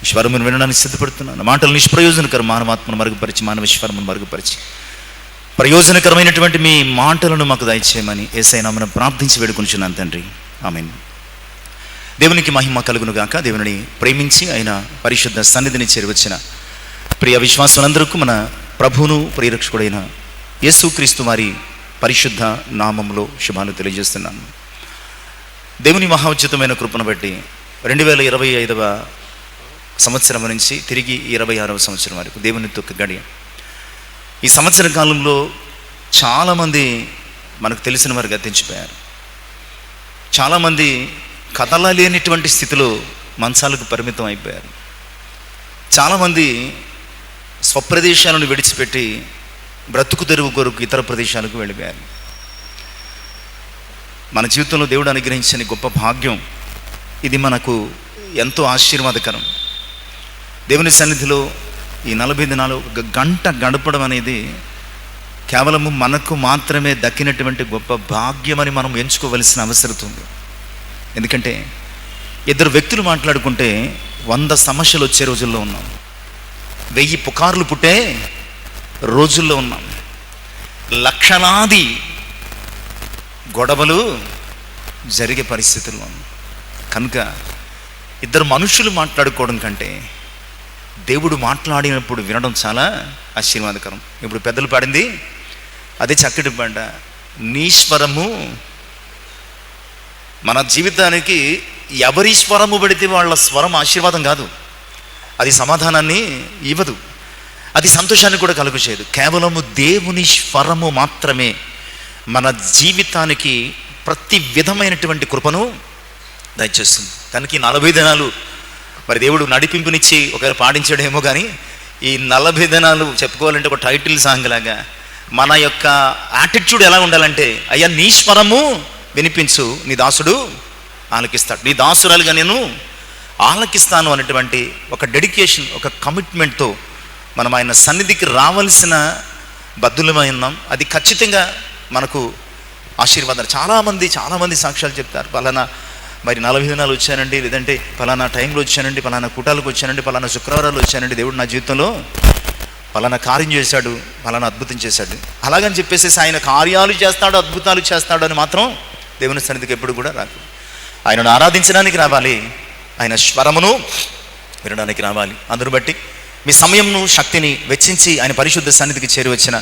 స్వరమును వినడానికి సిద్ధపడుతున్నాను. మాటలు నిష్ప్రయోజనకరం, మానవాత్మను మరుగుపరిచి మానవ స్వరమును మరుగుపరిచి ప్రయోజనకరమైనటువంటి మీ మాటలను మాకు దయచేయమని యేసయ్య నామమున ప్రార్థించి వేడుకొనుచున్నాను తండ్రి, ఆమేన్. దేవునికి మహిమ కలుగును గాక. దేవుని ప్రేమించి ఆయన పరిశుద్ధ సన్నిధిని చేరువచ్చిన ప్రియ విశ్వాసులందరికీ మన ప్రభువును ప్రియరక్షకుడైన యేసుక్రీస్తు వారి పరిశుద్ధ నామములో శుభాలు తెలియజేస్తున్నాను. దేవుని మహోచితమైన కృపను బట్టి 2025వ సంవత్సరం నుంచి తిరిగి 26వ సంవత్సరం వరకు దేవునితో ఒక గడియ. ఈ సంవత్సర కాలంలో చాలామంది మనకు తెలిసిన వారు గతించిపోయారు. చాలామంది కదలలేనిటువంటి స్థితిలో మంచాలకు పరిమితం అయిపోయారు. చాలామంది స్వప్రదేశాలను విడిచిపెట్టి బ్రతుకు తెరువు కొరకు ఇతర ప్రదేశాలకు వెళ్ళిపోయారు. మన జీవితంలో దేవుడు అనుగ్రహించిన గొప్ప భాగ్యం ఇది. మనకు ఎంతో ఆశీర్వాదకరం. దేవుని సన్నిధిలో ఈ 40 దినాలు ఒక గంట గడపడం అనేది కేవలము మనకు మాత్రమే దక్కినటువంటి గొప్ప భాగ్యమని మనం ఎంచుకోవలసిన అవసరం ఉంది. ఎందుకంటే ఇద్దరు వ్యక్తులు మాట్లాడుకుంటే 100 సమస్యలు వచ్చే రోజుల్లో ఉన్నాం. 1000 పుకార్లు పుట్టే రోజుల్లో ఉన్నాం. లక్షలాది గొడవలు జరిగే పరిస్థితుల్లో ఉన్నాం. కనుక ఇద్దరు మనుషులు మాట్లాడుకోవడం కంటే దేవుడు మాట్లాడినప్పుడు వినడం చాలా ఆశీర్వాదకరం. ఇప్పుడు పెద్దలు పాడింది అదే చక్కటి పాట. నీ స్వరము మన జీవితానికి ఎవరి స్వరము పడితే వాళ్ళ స్వరం ఆశీర్వాదం కాదు, అది సమాధానాన్ని ఇవ్వదు, అది సంతోషాన్ని కూడా కలుగు చేయదు. కేవలము దేవుని స్వరము మాత్రమే మన జీవితానికి ప్రతి విధమైనటువంటి కృపను దయచేస్తుంది. కనుక ఈ 40 దినాలు మరి దేవుడు నడిపింపునిచ్చి ఒకవేళ పాడించాడేమో, కానీ ఈ 40 దినాలు చెప్పుకోవాలంటే ఒక టైటిల్ సాంగ్ లాగా మన యొక్క యాటిట్యూడ్ ఎలా ఉండాలంటే, అయ్యా నీ స్వరము వినిపించు, నీ దాసుడు ఆలకిస్తాడు, నీ దాసురాలుగా నేను ఆలకిస్తాను అనేటువంటి ఒక డెడికేషన్, ఒక కమిట్మెంట్తో మనం ఆయన సన్నిధికి రావాల్సిన బద్దులమై ఉన్నాం. అది ఖచ్చితంగా మనకు ఆశీర్వాదాలు. చాలామంది సాక్ష్యాలు చెప్తారు. పలానా మరి 40 దినాలు వచ్చానండి, లేదంటే పలానా టైంలో వచ్చానండి, పలానా కూటాలకు వచ్చానండి, పలానా శుక్రవారాలు వచ్చానండి, దేవుడు నా జీవితంలో పలానా కార్యం చేశాడు, పలానా అద్భుతం చేశాడు. అలాగని చెప్పేసి ఆయన కార్యాలు చేస్తాడు, అద్భుతాలు చేస్తాడు అని మాత్రం దేవుని సన్నిధికి ఎప్పుడు కూడా రాదు. ఆయనను ఆరాధించడానికి రావాలి, ఆయన స్వరమును వినడానికి రావాలి. అందును బట్టి మీ సమయంను శక్తిని వెచ్చించి ఆయన పరిశుద్ధ సన్నిధికి చేరువచ్చిన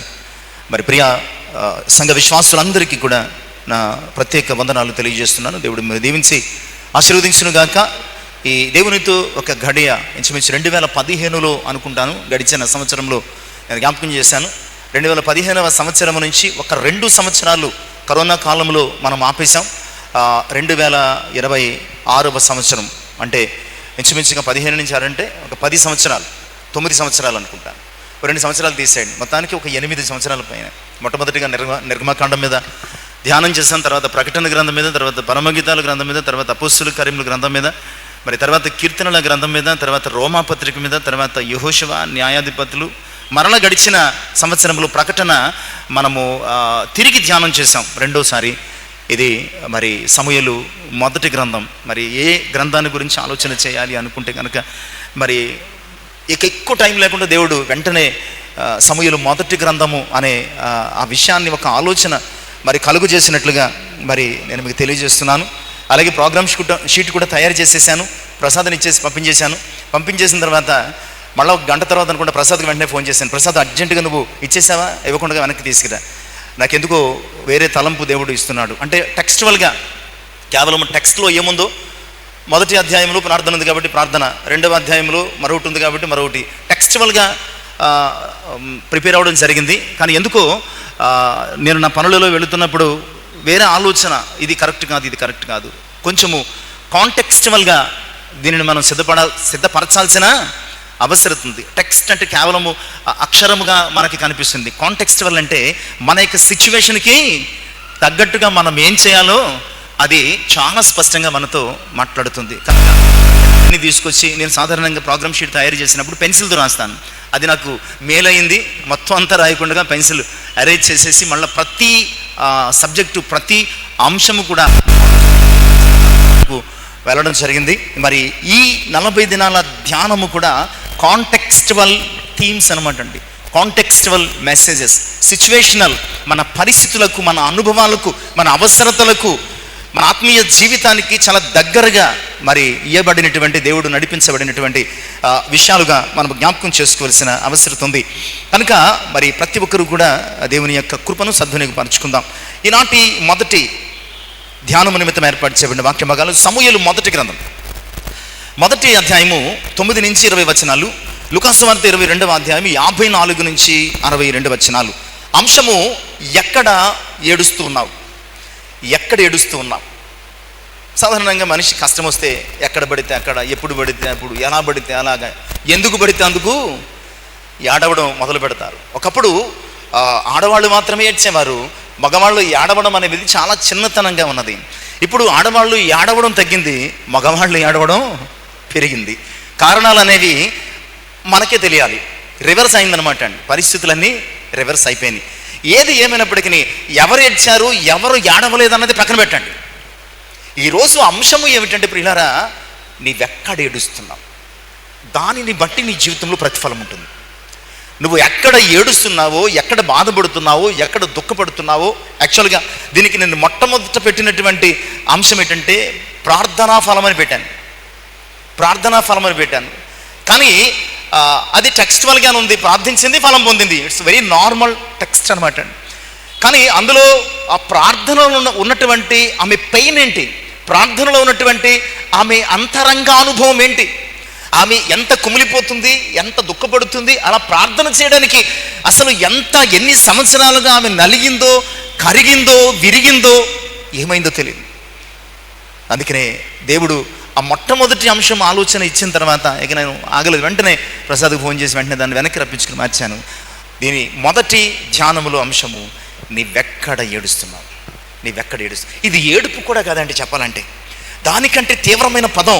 మరి ప్రియ సంఘ విశ్వాసులందరికీ కూడా నా ప్రత్యేక వందనాలు తెలియజేస్తున్నాను. దేవుడు మీరు దీవించి ఆశీర్వదించును గాక. ఈ దేవునితో ఒక గడియ ఇంచుమించు 2015లో అనుకుంటాను, గడిచిన సంవత్సరంలో నేను జ్ఞాపకం చేశాను. 2015వ సంవత్సరం నుంచి ఒక 2 సంవత్సరాలు కరోనా కాలంలో మనం ఆపేశాం. 2026వ సంవత్సరం అంటే ఇంచుమించుగా 15 నుంచి అంటే ఒక 10 సంవత్సరాలు, 9 సంవత్సరాలు అనుకుంటాను. 2 సంవత్సరాలు తీసేయండి, మొత్తానికి ఒక 8 సంవత్సరాల పైన. మొట్టమొదటిగా నిర్గమకాండం మీద ధ్యానం చేశాను, తర్వాత ప్రకటన గ్రంథం మీద, తర్వాత పరమగీతాల గ్రంథం మీద, తర్వాత అపోస్తుల కార్యముల గ్రంథం మీద, మరి తర్వాత కీర్తనల గ్రంథం మీద, తర్వాత రోమాపత్రిక మీద, తర్వాత యెహోషువ, న్యాయాధిపతులు. మరల గడిచిన సంవత్సరంలో ప్రకటన మనము తిరిగి ధ్యానం చేశాం రెండోసారి. ఇది మరి సమూయేలు మొదటి గ్రంథం. మరి ఏ గ్రంథాన్ని గురించి ఆలోచన చేయాలి అనుకుంటే కనుక మరి ఎక్కువ టైం లేకుండా దేవుడు వెంటనే సమూయేలు మొదటి గ్రంథము అనే ఆ విషయాన్ని ఒక ఆలోచన మరి కలుగు చేసినట్లుగా మరి నేను మీకు తెలియజేస్తున్నాను. అలాగే ప్రోగ్రామ్ షీట్ కూడా తయారు చేసేసాను, ప్రసాద్ని ఇచ్చేసి పంపించేసిన తర్వాత మళ్ళీ ఒక గంట తర్వాత అనుకుంటే ప్రసాద్కి వెంటనే ఫోన్ చేశాను. ప్రసాద్ అర్జెంటుగా నువ్వు ఇచ్చేసావా, ఇవ్వకుండా వెనక్కి తీసుకురా, నాకెందుకో వేరే తలంపు దేవుడు ఇస్తున్నాడు అంటే. టెక్స్చువల్గా కేవలం టెక్స్ట్లో ఏముందో, మొదటి అధ్యాయంలో ప్రార్థన ఉంది కాబట్టి ప్రార్థన, 2వ అధ్యాయంలో మరొకటి ఉంది కాబట్టి మరొకటి, టెక్స్చువల్గా ప్రిపేర్ అవ్వడం జరిగింది. కానీ ఎందుకో నేను నా పనులలో వెళుతున్నప్పుడు వేరే ఆలోచన, ఇది కరెక్ట్ కాదు, ఇది కరెక్ట్ కాదు. కొంచెము కాంటెక్స్చువల్గా దీనిని మనం సిద్ధపరచాల్సిన అవసరం ఉంది. టెక్స్ట్ అంటే కేవలము అక్షరముగా మనకి కనిపిస్తుంది. కాంటెక్స్చువల్ అంటే మన యొక్క సిచ్యువేషన్కి తగ్గట్టుగా మనం ఏం చేయాలో అది చాలా స్పష్టంగా మనతో మాట్లాడుతుంది. కనుక తీసుకొచ్చి నేను సాధారణంగా ప్రోగ్రామ్ షీట్ తయారు చేసినప్పుడు పెన్సిల్తో రాస్తాను. అది నాకు మేలైంది. మొత్తం అంతా రాయకుండా పెన్సిల్ అరేంజ్ చేసేసి మళ్ళీ ప్రతి సబ్జెక్టు ప్రతి అంశము కూడా వెళ్ళడం జరిగింది. మరి ఈ 40 దినాల ధ్యానము కూడా కాంటెక్స్చువల్ థీమ్స్ అనమాట అండి. కాంటెక్స్చువల్ మెసేజెస్, సిచ్యువేషనల్, మన పరిస్థితులకు, మన అనుభవాలకు, మన అవసరతలకు, మన ఆత్మీయ జీవితానికి చాలా దగ్గరగా మరి ఇవ్వబడినటువంటి, దేవుడు నడిపించబడినటువంటి విషయాలుగా మనం జ్ఞాపకం చేసుకోవాల్సిన అవసరం ఉంది. కనుక మరి ప్రతి ఒక్కరు కూడా దేవుని యొక్క కృపను సద్వినియోగపరచుకుందాం. ఈనాటి మొదటి ధ్యానము నిమిత్తం ఏర్పాటు చేయబడిన వాక్య భాగాలు సమూయేలు మొదటి గ్రంథం, మొదటి అధ్యాయము 9 నుంచి 20 వచనాలు, లూకాసు వార్త 22వ అధ్యాయం 54 నుంచి 62 వచనాలు. అంశము ఎక్కడ ఏడుస్తూ ఉన్నావు, ఎక్కడ ఏడుస్తూ ఉన్నావు. సాధారణంగా మనిషి కష్టం వస్తే ఎక్కడ పడితే అక్కడ, ఎప్పుడు పడితే అప్పుడు, ఎలా పడితే అలాగా, ఎందుకు పడితే అందుకు ఏడవడం మొదలు పెడతారు. ఒకప్పుడు ఆడవాళ్ళు మాత్రమే ఏడ్చేవారు, మగవాళ్ళు ఏడవడం అనేది చాలా చిన్నతనంగా ఉన్నది. ఇప్పుడు ఆడవాళ్ళు ఏడవడం తగ్గింది, మగవాళ్ళు ఏడవడం పెరిగింది. కారణాలు అనేవి మనకే తెలియాలి. రివర్స్ అయిందనమాట అండి, పరిస్థితులన్నీ రివర్స్ అయిపోయినాయి. ఏది ఏమైనప్పటికీ ఎవరు ఏడ్చారు, ఎవరు ఏడవలేదు అన్నది పక్కన పెట్టండి. ఈరోజు అంశము ఏమిటంటే ప్రియులారా, నీవెక్కడ ఏడుస్తున్నావు, దానిని బట్టి నీ జీవితంలో ప్రతిఫలం ఉంటుంది. నువ్వు ఎక్కడ ఏడుస్తున్నావో, ఎక్కడ బాధపడుతున్నావో, ఎక్కడ దుఃఖపడుతున్నావో. యాక్చువల్గా దీనికి నేను మొట్టమొదట పెట్టినటువంటి అంశం ఏంటంటే ప్రార్థనా ఫలం అని పెట్టాను, ప్రార్థనా ఫలం అని పెట్టాను. కానీ అది టెక్స్చువల్గానే ఉంది, ప్రార్థించింది ఫలం పొందింది. ఇట్స్ వెరీ నార్మల్ టెక్స్ట్ అనమాట అండి. కానీ అందులో ఆ ప్రార్థనలో ఉన్నటువంటి ఆమె పెయిన్ ఏంటి, ప్రార్థనలో ఉన్నటువంటి ఆమె అంతరంగ అనుభవం ఏంటి, ఆమె ఎంత కుమిలిపోతుంది, ఎంత దుఃఖపడుతుంది, అలా ప్రార్థన చేయడానికి అసలు ఎన్ని సంవత్సరాలుగా ఆమె నలిగిందో, కరిగిందో, విరిగిందో, ఏమైందో తెలియదు. అందుకనే దేవుడు ఆ మొట్టమొదటి అంశం ఆలోచన ఇచ్చిన తర్వాత ఇక నేను ఆగలేదు, వెంటనే ప్రసాద్కి ఫోన్ చేసి వెంటనే దాన్ని వెనక్కి రప్పించుకుని మార్చాను. దీని మొదటి ధ్యానములో అంశము నీవెక్కడ ఏడుస్తున్నావు, నీవెక్కడ ఏడుస్తున్నావు. ఇది ఏడుపు కూడా కాదండి చెప్పాలంటే, దానికంటే తీవ్రమైన పదం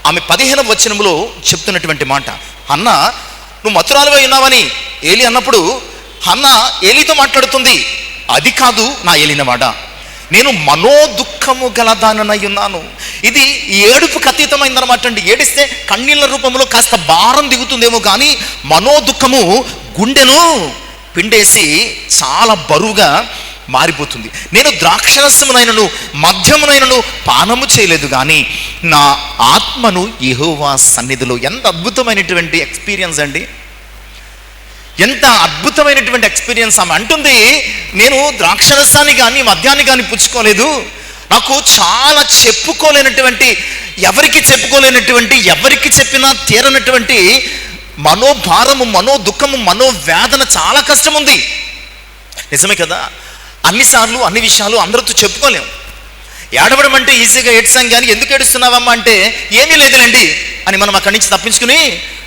ఆమె 15వ వచనంలో చెప్తున్నటువంటి మాట. హన్నా నువ్వు మతురాలుగా ఉన్నావని ఏలి అన్నప్పుడు హన్నా ఏలితో మాట్లాడుతుంది, అది కాదు నా ఏలినవాడా, నేను మనోదుఃఖము గలదాననై ఉన్నాను. ఇది ఏడుపుకు అతీతమైందనమాట అండి. ఏడిస్తే కన్నీళ్ళ రూపంలో కాస్త భారం దిగుతుందేమో, కానీ మనోదుఃఖము గుండెను పిండేసి చాలా బరువుగా మారిపోతుంది. నేను ద్రాక్షరసమునైనను మద్యమునైనను పానము చేయలేదు, కానీ నా ఆత్మను యెహోవా సన్నిధిలో. ఎంత అద్భుతమైనటువంటి ఎక్స్పీరియన్స్ అండి, ఎంత అద్భుతమైనటువంటి ఎక్స్పీరియన్స్. ఆమె అంటుంది, నేను ద్రాక్షరసాన్ని కానీ మద్యాన్ని కానీ పుచ్చుకోలేదు, నాకు చాలా చెప్పుకోలేనటువంటి, ఎవరికి చెప్పుకోలేనటువంటి, ఎవరికి చెప్పినా తీరనటువంటి మనోభారము, మనోదుఖము, మనోవేదన, చాలా కష్టం ఉంది. నిజమే కదా, అన్నిసార్లు అన్ని విషయాలు అందరితో చెప్పుకోలేము. ఏడవడం అంటే ఈజీగా ఏడ్చాం, కానీ ఎందుకు ఏడుస్తున్నావమ్మా అంటే ఏమీ లేదులేండి అని మనం అక్కడి నుంచి తప్పించుకుని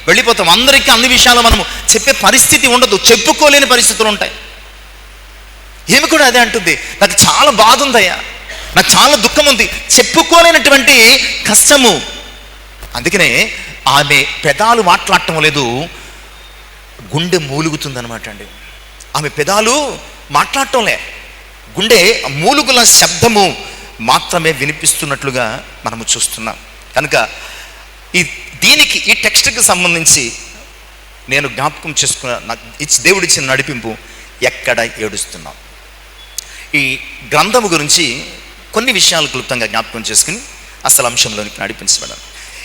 వెళ్ళిపోతాం. అందరికీ అన్ని విషయాలు మనము చెప్పే పరిస్థితి ఉండదు, చెప్పుకోలేని పరిస్థితులు ఉంటాయి. ఏమి కూడా అదే అంటుంది, నాకు చాలా బాధ ఉందయ్యా, నాకు చాలా దుఃఖం ఉంది, చెప్పుకోలేనటువంటి కష్టము. అందుకనే ఆమె పెదాలు మాట్లాడటం లేదు, గుండె మూలుగుతుందనమాట అండి. ఆమె పెదాలు మాట్లాడటంలే, గుండె మూలుగుల శబ్దము మాత్రమే వినిపిస్తున్నట్లుగా మనము చూస్తున్నాం. కనుక దీనికి, ఈ టెక్స్ట్కి సంబంధించి నేను జ్ఞాపకం చేసుకున్న, నాకు దేవుడిచ్చిన నడిపింపు, ఎక్కడ ఏడుస్తున్నాం. ఈ గ్రంథము గురించి కొన్ని విషయాలు క్లుప్తంగా జ్ఞాపకం చేసుకుని అసలు అంశంలోనికి నడిపించబడాలి.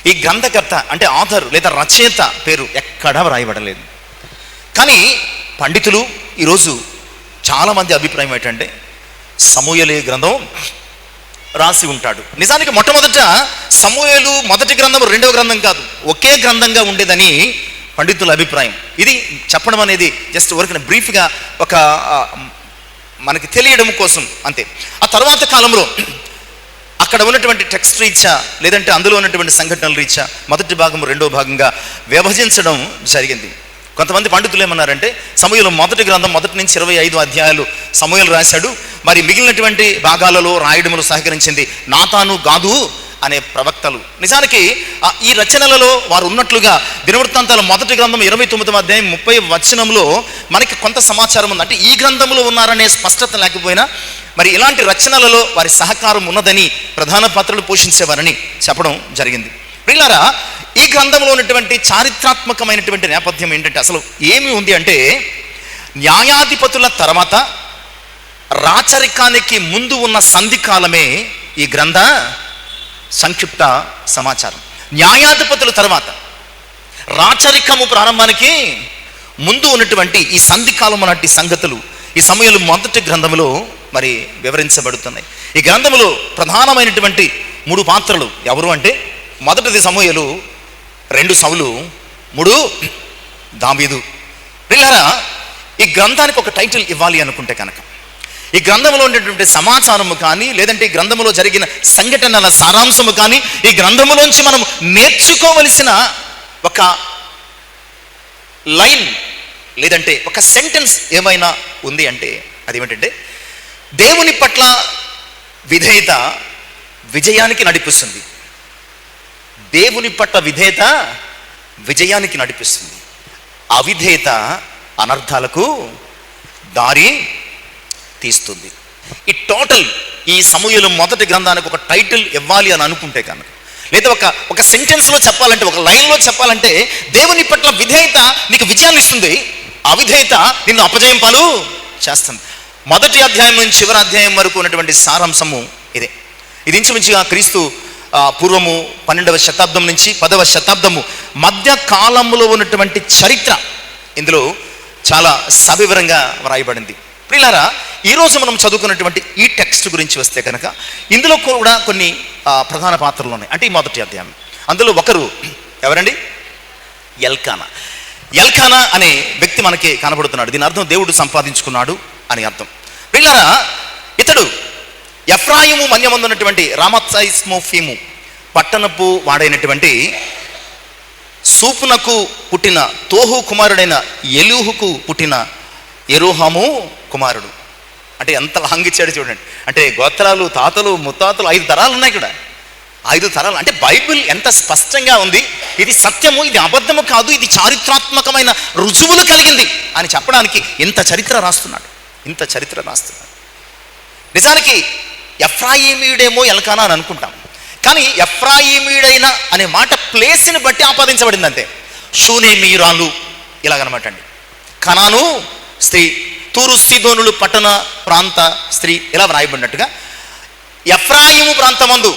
ఈ గ్రంథకర్త అంటే ఆథర్ లేదా రచయిత పేరు ఎక్కడా వ్రాయబడలేదు. కానీ పండితులు ఈరోజు చాలామంది అభిప్రాయం ఏంటంటే సమూయేలు గ్రంథం రాసి ఉంటాడు. నిజానికి మొట్టమొదట సమూయేలు మొదటి గ్రంథం రెండవ గ్రంథం కాదు, ఒకే గ్రంథంగా ఉండేదని పండితుల అభిప్రాయం. ఇది చెప్పడం అనేది జస్ట్ ఊరికనే బ్రీఫ్గా ఒక మనకి తెలియడం కోసం అంతే. ఆ తర్వాత కాలంలో అక్కడ ఉన్నటువంటి టెక్స్ట్ రీత్యా, లేదంటే అందులో ఉన్నటువంటి సంఘటనల రీత్యా మొదటి భాగం రెండో భాగంగా విభజించడం జరిగింది. కొంతమంది పండితులు ఏమన్నారంటే సమూయేలు మొదటి గ్రంథం 1 నుంచి 25 అధ్యాయాలు సమూయేలు రాశాడు, మరి మిగిలినటువంటి భాగాలలో రాయడములు సహకరించింది నాతాను, గాదు అనే ప్రవక్తలు. నిజానికి ఈ రచనలలో వారు ఉన్నట్లుగా దినవృత్తాంతాల 1 గ్రంథం 29వ అధ్యాయం 30వ వచనంలో మనకి కొంత సమాచారం ఉంది. అంటే ఈ గ్రంథంలో ఉన్నారనే స్పష్టత లేకపోయినా మరి ఇలాంటి రచనలలో వారి సహకారం ఉన్నదని, ప్రధాన పాత్రలు పోషించేవారని చెప్పడం జరిగింది. ప్రియులారా, ఈ గ్రంథంలో ఉన్నటువంటి చారిత్రాత్మకమైనటువంటి నేపథ్యం ఏంటంటే అసలు ఏమి ఉంది అంటే, న్యాయాధిపతుల తర్వాత రాచరికానికి ముందు ఉన్న సంధికాలమే ఈ గ్రంథ సంక్షిప్త సమాచారం. న్యాయాధిపతుల తర్వాత రాచరికము ప్రారంభానికి ముందు ఉన్నటువంటి ఈ సంధికాలం అన్నటి సంగతులు ఈ సమయంలో 1 గ్రంథములో మరి వివరించబడుతున్నాయి. ఈ గ్రంథములో ప్రధానమైనటువంటి 3 పాత్రలు ఎవరు అంటే, 1 సమూయేలు, 2 సౌలు, 3 దావీదు. ప్రియులారా, ఈ గ్రంథానికి ఒక టైటిల్ ఇవ్వాలి అనుకుంటే కనుక, ఈ గ్రంథంలో ఉండేటువంటి సమాచారము కానీ, లేదంటే ఈ గ్రంథంలో జరిగిన సంఘటనల సారాంశము కానీ, ఈ గ్రంథములోంచి మనం నేర్చుకోవలసిన ఒక లైన్ లేదంటే ఒక సెంటెన్స్ ఏమైనా ఉంది అంటే అదేమిటంటే, దేవుని పట్ల విధేయత విజయానికి నడిపిస్తుంది. దేవుని పట్ల విధేయత విజయానికి నడిపిస్తుంది. అవిధేయత అనర్థాలకు దారి తీస్తుంది. ఈ టోటల్ ఈ సమూయేలు 1 గ్రంథానికి ఒక టైటిల్ ఇవ్వాలి అని అనుకుంటే కనుక, లేదా ఒక సెంటెన్స్లో చెప్పాలంటే, ఒక లైన్లో చెప్పాలంటే, దేవుని పట్ల విధేయత నీకు విజయాన్ని ఇస్తుంది, అవిధేయత నిన్ను అపజయం పాలు చేస్తుంది. 1వ అధ్యాయం నుంచి చివరి అధ్యాయం వరకు ఉన్నటువంటి సారాంశము ఇదే. ఇది ఇంచుమించుగా క్రీస్తు పూర్వము 12వ శతాబ్దం నుంచి 10వ శతాబ్దము మధ్య కాలంలో ఉన్నటువంటి చరిత్ర ఇందులో చాలా సవివరంగా వ్రాయబడింది. ప్రియులారా, ఈరోజు మనం చదువుకున్నటువంటి ఈ టెక్స్ట్ గురించి వస్తే కనుక ఇందులో కూడా కొన్ని ప్రధాన పాత్రలు ఉన్నాయి. అంటే ఈ 1వ అధ్యాయం, అందులో ఒకరు ఎవరండి? ఎల్కానా. ఎల్కానా అనే వ్యక్తి మనకి కనబడుతున్నాడు. దీని అర్థం దేవుడు సంపాదించుకున్నాడు అని అర్థం. ప్రియులారా, ఇతడు ఎఫ్రాయిము మన్యమందున్నటువంటి రామత్సైస్మోఫీము పట్టణపు వాడైనటువంటి సూపునకు పుట్టిన తోహు కుమారుడైన ఎలూహుకు పుట్టిన యెరోహాము కుమారుడు. అంటే ఎంత లాంగ్ ఇచ్చాడు చూడండి. అంటే గోత్రాలు, తాతలు, ముత్తాతలు 5 తరాలు ఉన్నాయి ఇక్కడ. 5 తరాలు అంటే బైబిల్ ఎంత స్పష్టంగా ఉంది. ఇది సత్యము, ఇది అబద్ధము కాదు, ఇది చారిత్రాత్మకమైన రుజువులు కలిగింది అని చెప్పడానికి ఇంత చరిత్ర రాస్తున్నాడు. నిజానికి ఎఫ్రాయిమీయుడేమో ఎల్కానా అని అనుకుంటాం, కానీ ఎఫ్రాయిమీయుడైన అనే మాట ప్లేస్ని బట్టి ఆపాదించబడింది అంతే. షూనేమీయురాలు ఇలాగనమాట అండి. కనాను స్త్రీ, తూరు సీదోనులు పట్టణ ప్రాంత స్త్రీ ఇలా వ్రాయబడినట్టుగా ఎఫ్రాయిము ప్రాంతమందు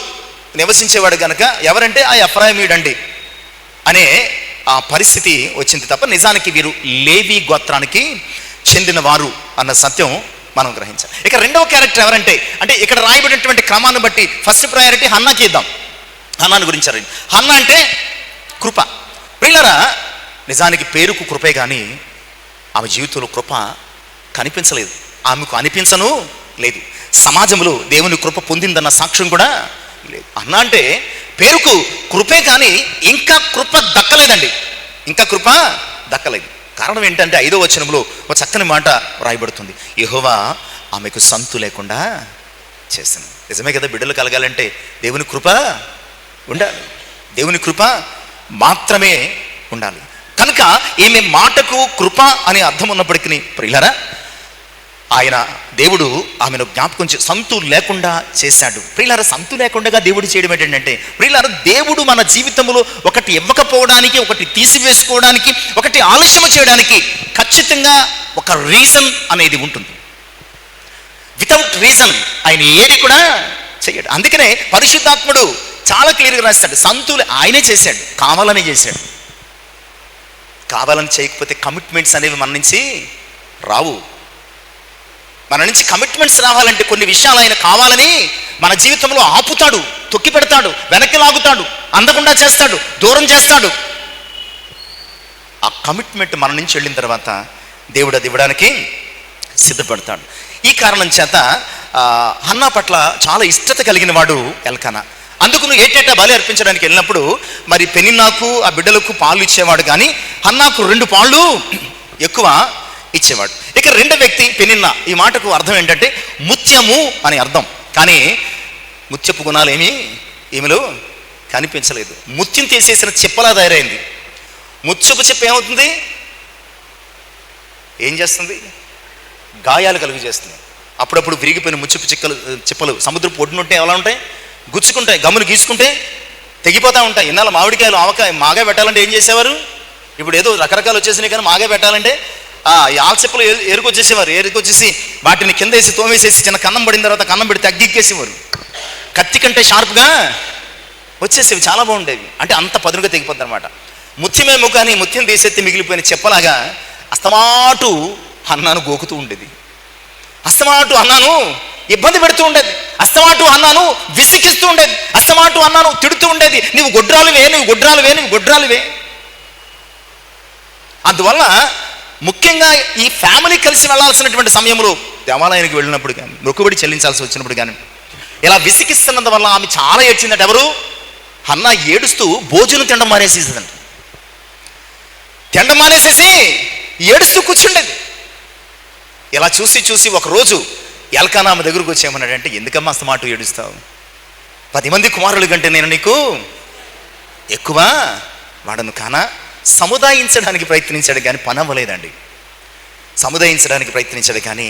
నివసించేవాడు కనుక ఎవరంటే ఆ ఎఫ్రాయిమీయుడండి అనే ఆ పరిస్థితి వచ్చింది తప్ప నిజానికి వీరు లేవి గోత్రానికి చెందిన వారు అన్న సత్యం మనం గ్రహించాలి. ఇక రెండవ క్యారెక్టర్ ఎవరంటే, అంటే ఇక్కడ రాయబడినటువంటి క్రమాన్ని బట్టి ఫస్ట్ ప్రయారిటీ హన్నాకి ఇద్దాం. హన్నాను గురించి హన్నా అంటే కృప. ప్రియులారా, నిజానికి పేరుకు కృపే కానీ ఆమె జీవితంలో కృప కనిపించలేదు, ఆమెకు అనిపించను లేదు. సమాజంలో దేవుని కృప పొందిందన్న సాక్ష్యం కూడా లేదు. హన్నా అంటే పేరుకు కృపే కానీ ఇంకా కృప దక్కలేదండి, ఇంకా కృప దక్కలేదు. కారణం ఏంటంటే 5వ వచనంలో ఒక చక్కని మాట వ్రాయబడుతుంది, యెహోవా ఆమెకు సంతు లేకుండా చేసింది. నిజమే కదా, బిడ్డలు కలగాలంటే దేవుని కృప ఉండాలి, దేవుని కృప మాత్రమే ఉండాలి. కనుక ఈమె మాటకు కృప అనే అర్థం ఉన్నప్పటికీ ప్రియులారా, ఆయన దేవుడు ఆమెను జ్ఞాపకం సంతు లేకుండా చేశాడు. ప్రియులారా, సంతు లేకుండా దేవుడు చేయడం ఏంటంటే, ప్రియులారా, దేవుడు మన జీవితంలో ఒకటి ఇవ్వకపోవడానికి, ఒకటి తీసివేసుకోవడానికి, ఒకటి ఆలస్యం చేయడానికి ఖచ్చితంగా ఒక రీజన్ అనేది ఉంటుంది. వితౌట్ రీజన్ ఆయన ఏది కూడా చేయడు. అందుకనే పరిశుద్ధాత్ముడు చాలా క్లియర్గా రాస్తాడు, సంతులు ఆయనే చేశాడు, కావాలని చేశాడు. కావాలని చేయకపోతే కమిట్మెంట్స్ అనేవి మన నుంచి రావు. మన నుంచి కమిట్మెంట్స్ రావాలంటే కొన్ని విషయాలు ఆయన కావాలని మన జీవితంలో ఆపుతాడు, తొక్కి పెడతాడు, వెనక్కి లాగుతాడు, అందకుండా చేస్తాడు, దూరం చేస్తాడు. ఆ కమిట్మెంట్ మన నుంచి వెళ్ళిన తర్వాత దేవుడు అది ఇవ్వడానికి సిద్ధపడతాడు. ఈ కారణం చేత హన్నా పట్ల చాలా ఇష్టత కలిగిన వాడు ఎల్కానా. అందుకు నువ్వు ఏటేటా బలి అర్పించడానికి వెళ్ళినప్పుడు మరి పెనిన్నాకు ఆ బిడ్డలకు పాలు ఇచ్చేవాడు, కానీ హన్నాకు 2 పాళ్ళు ఎక్కువ ఇచ్చేవాడు. ఇక రెండో వ్యక్తి పెనిన్నా. ఈ మాటకు అర్థం ఏంటంటే ముత్యము అని అర్థం, కానీ ముత్యపు గుణాలు ఏమీ ఈమెలో కనిపించలేదు. ముత్యం తీసేసిన చెప్పలా తయారైంది. ముత్యపు చెప్ప ఏమవుతుంది? ఏం చేస్తుంది? గాయాలు కలుగు చేస్తుంది. అప్పుడప్పుడు విరిగిపోయిన ముచ్చపు చెప్పలు సముద్రపు ఒడ్డునుంటే ఎలా ఉంటాయి? గుచ్చుకుంటాయి, గమ్మును గీసుకుంటే తెగిపోతూ ఉంటాయి. ఇన్నాళ్ళు మామిడికాయలు ఆవకాయ మాగా పెట్టాలంటే ఏం చేసేవారు? ఇప్పుడు ఏదో రకరకాలు వచ్చేసినాయి, కానీ మాగా పెట్టాలంటే ఈ ఆల్చెప్పలు ఏరుకొచ్చేసేవారు. ఏరుకొచ్చేసి వాటిని కింద వేసి తోమేసేసి చిన్న కన్నం పడిన తర్వాత కన్నం పెడితే అగ్గిక్కేసేవారు. కత్తి కంటే షార్ప్గా వచ్చేసేవి, చాలా బాగుండేవి. అంటే అంత పదునుగా తెగిపోద్ది అనమాట. ముత్యమేమో కానీ ముత్యం తీసేస్తే మిగిలిపోయిన చెప్పలాగా అస్తమాటు అన్నాను గోకుతూ ఉండేది. అస్తమాటు అన్నాను ఇబ్బంది పెడుతూ ఉండేది. అస్తమాటు అన్నాను విసిగిస్తూ ఉండేది. అస్తమాటు అన్నాను తిడుతూ ఉండేది. నువ్వు గొడ్రాలువే, నువ్వు గొడ్రాలువే, నువ్వు గొడ్రాలువే. అందువల్ల ముఖ్యంగా ఈ ఫ్యామిలీ కలిసి వెళ్ళాల్సినటువంటి సమయంలో దేవాలయానికి వెళ్ళినప్పుడు కానీ, మొక్కుబడి చెల్లించాల్సి వచ్చినప్పుడు కానీ ఇలా విసిగిస్తున్నందువల్ల ఆమె చాలా ఏడ్చిందట. ఎవరు? హన్నా ఏడుస్తూ భోజనం తినడం మానేసేసిందంట. తినడం మానేసేసి ఏడుస్తూ కూర్చుండేది. ఇలా చూసి చూసి ఒకరోజు ఎల్కానా ఆమె దగ్గరకు వచ్చేయమన్నాడంటే, ఎందుకమ్మా అస్తమాట ఏడుస్తావు? 10 మంది కుమారుల కంటే నేను నీకు ఎక్కువ వాడను కానా? సముదాయించడానికి ప్రయత్నించాడు కానీ పని అవ్వలేదండి. సముదాయించడానికి ప్రయత్నించాడు కానీ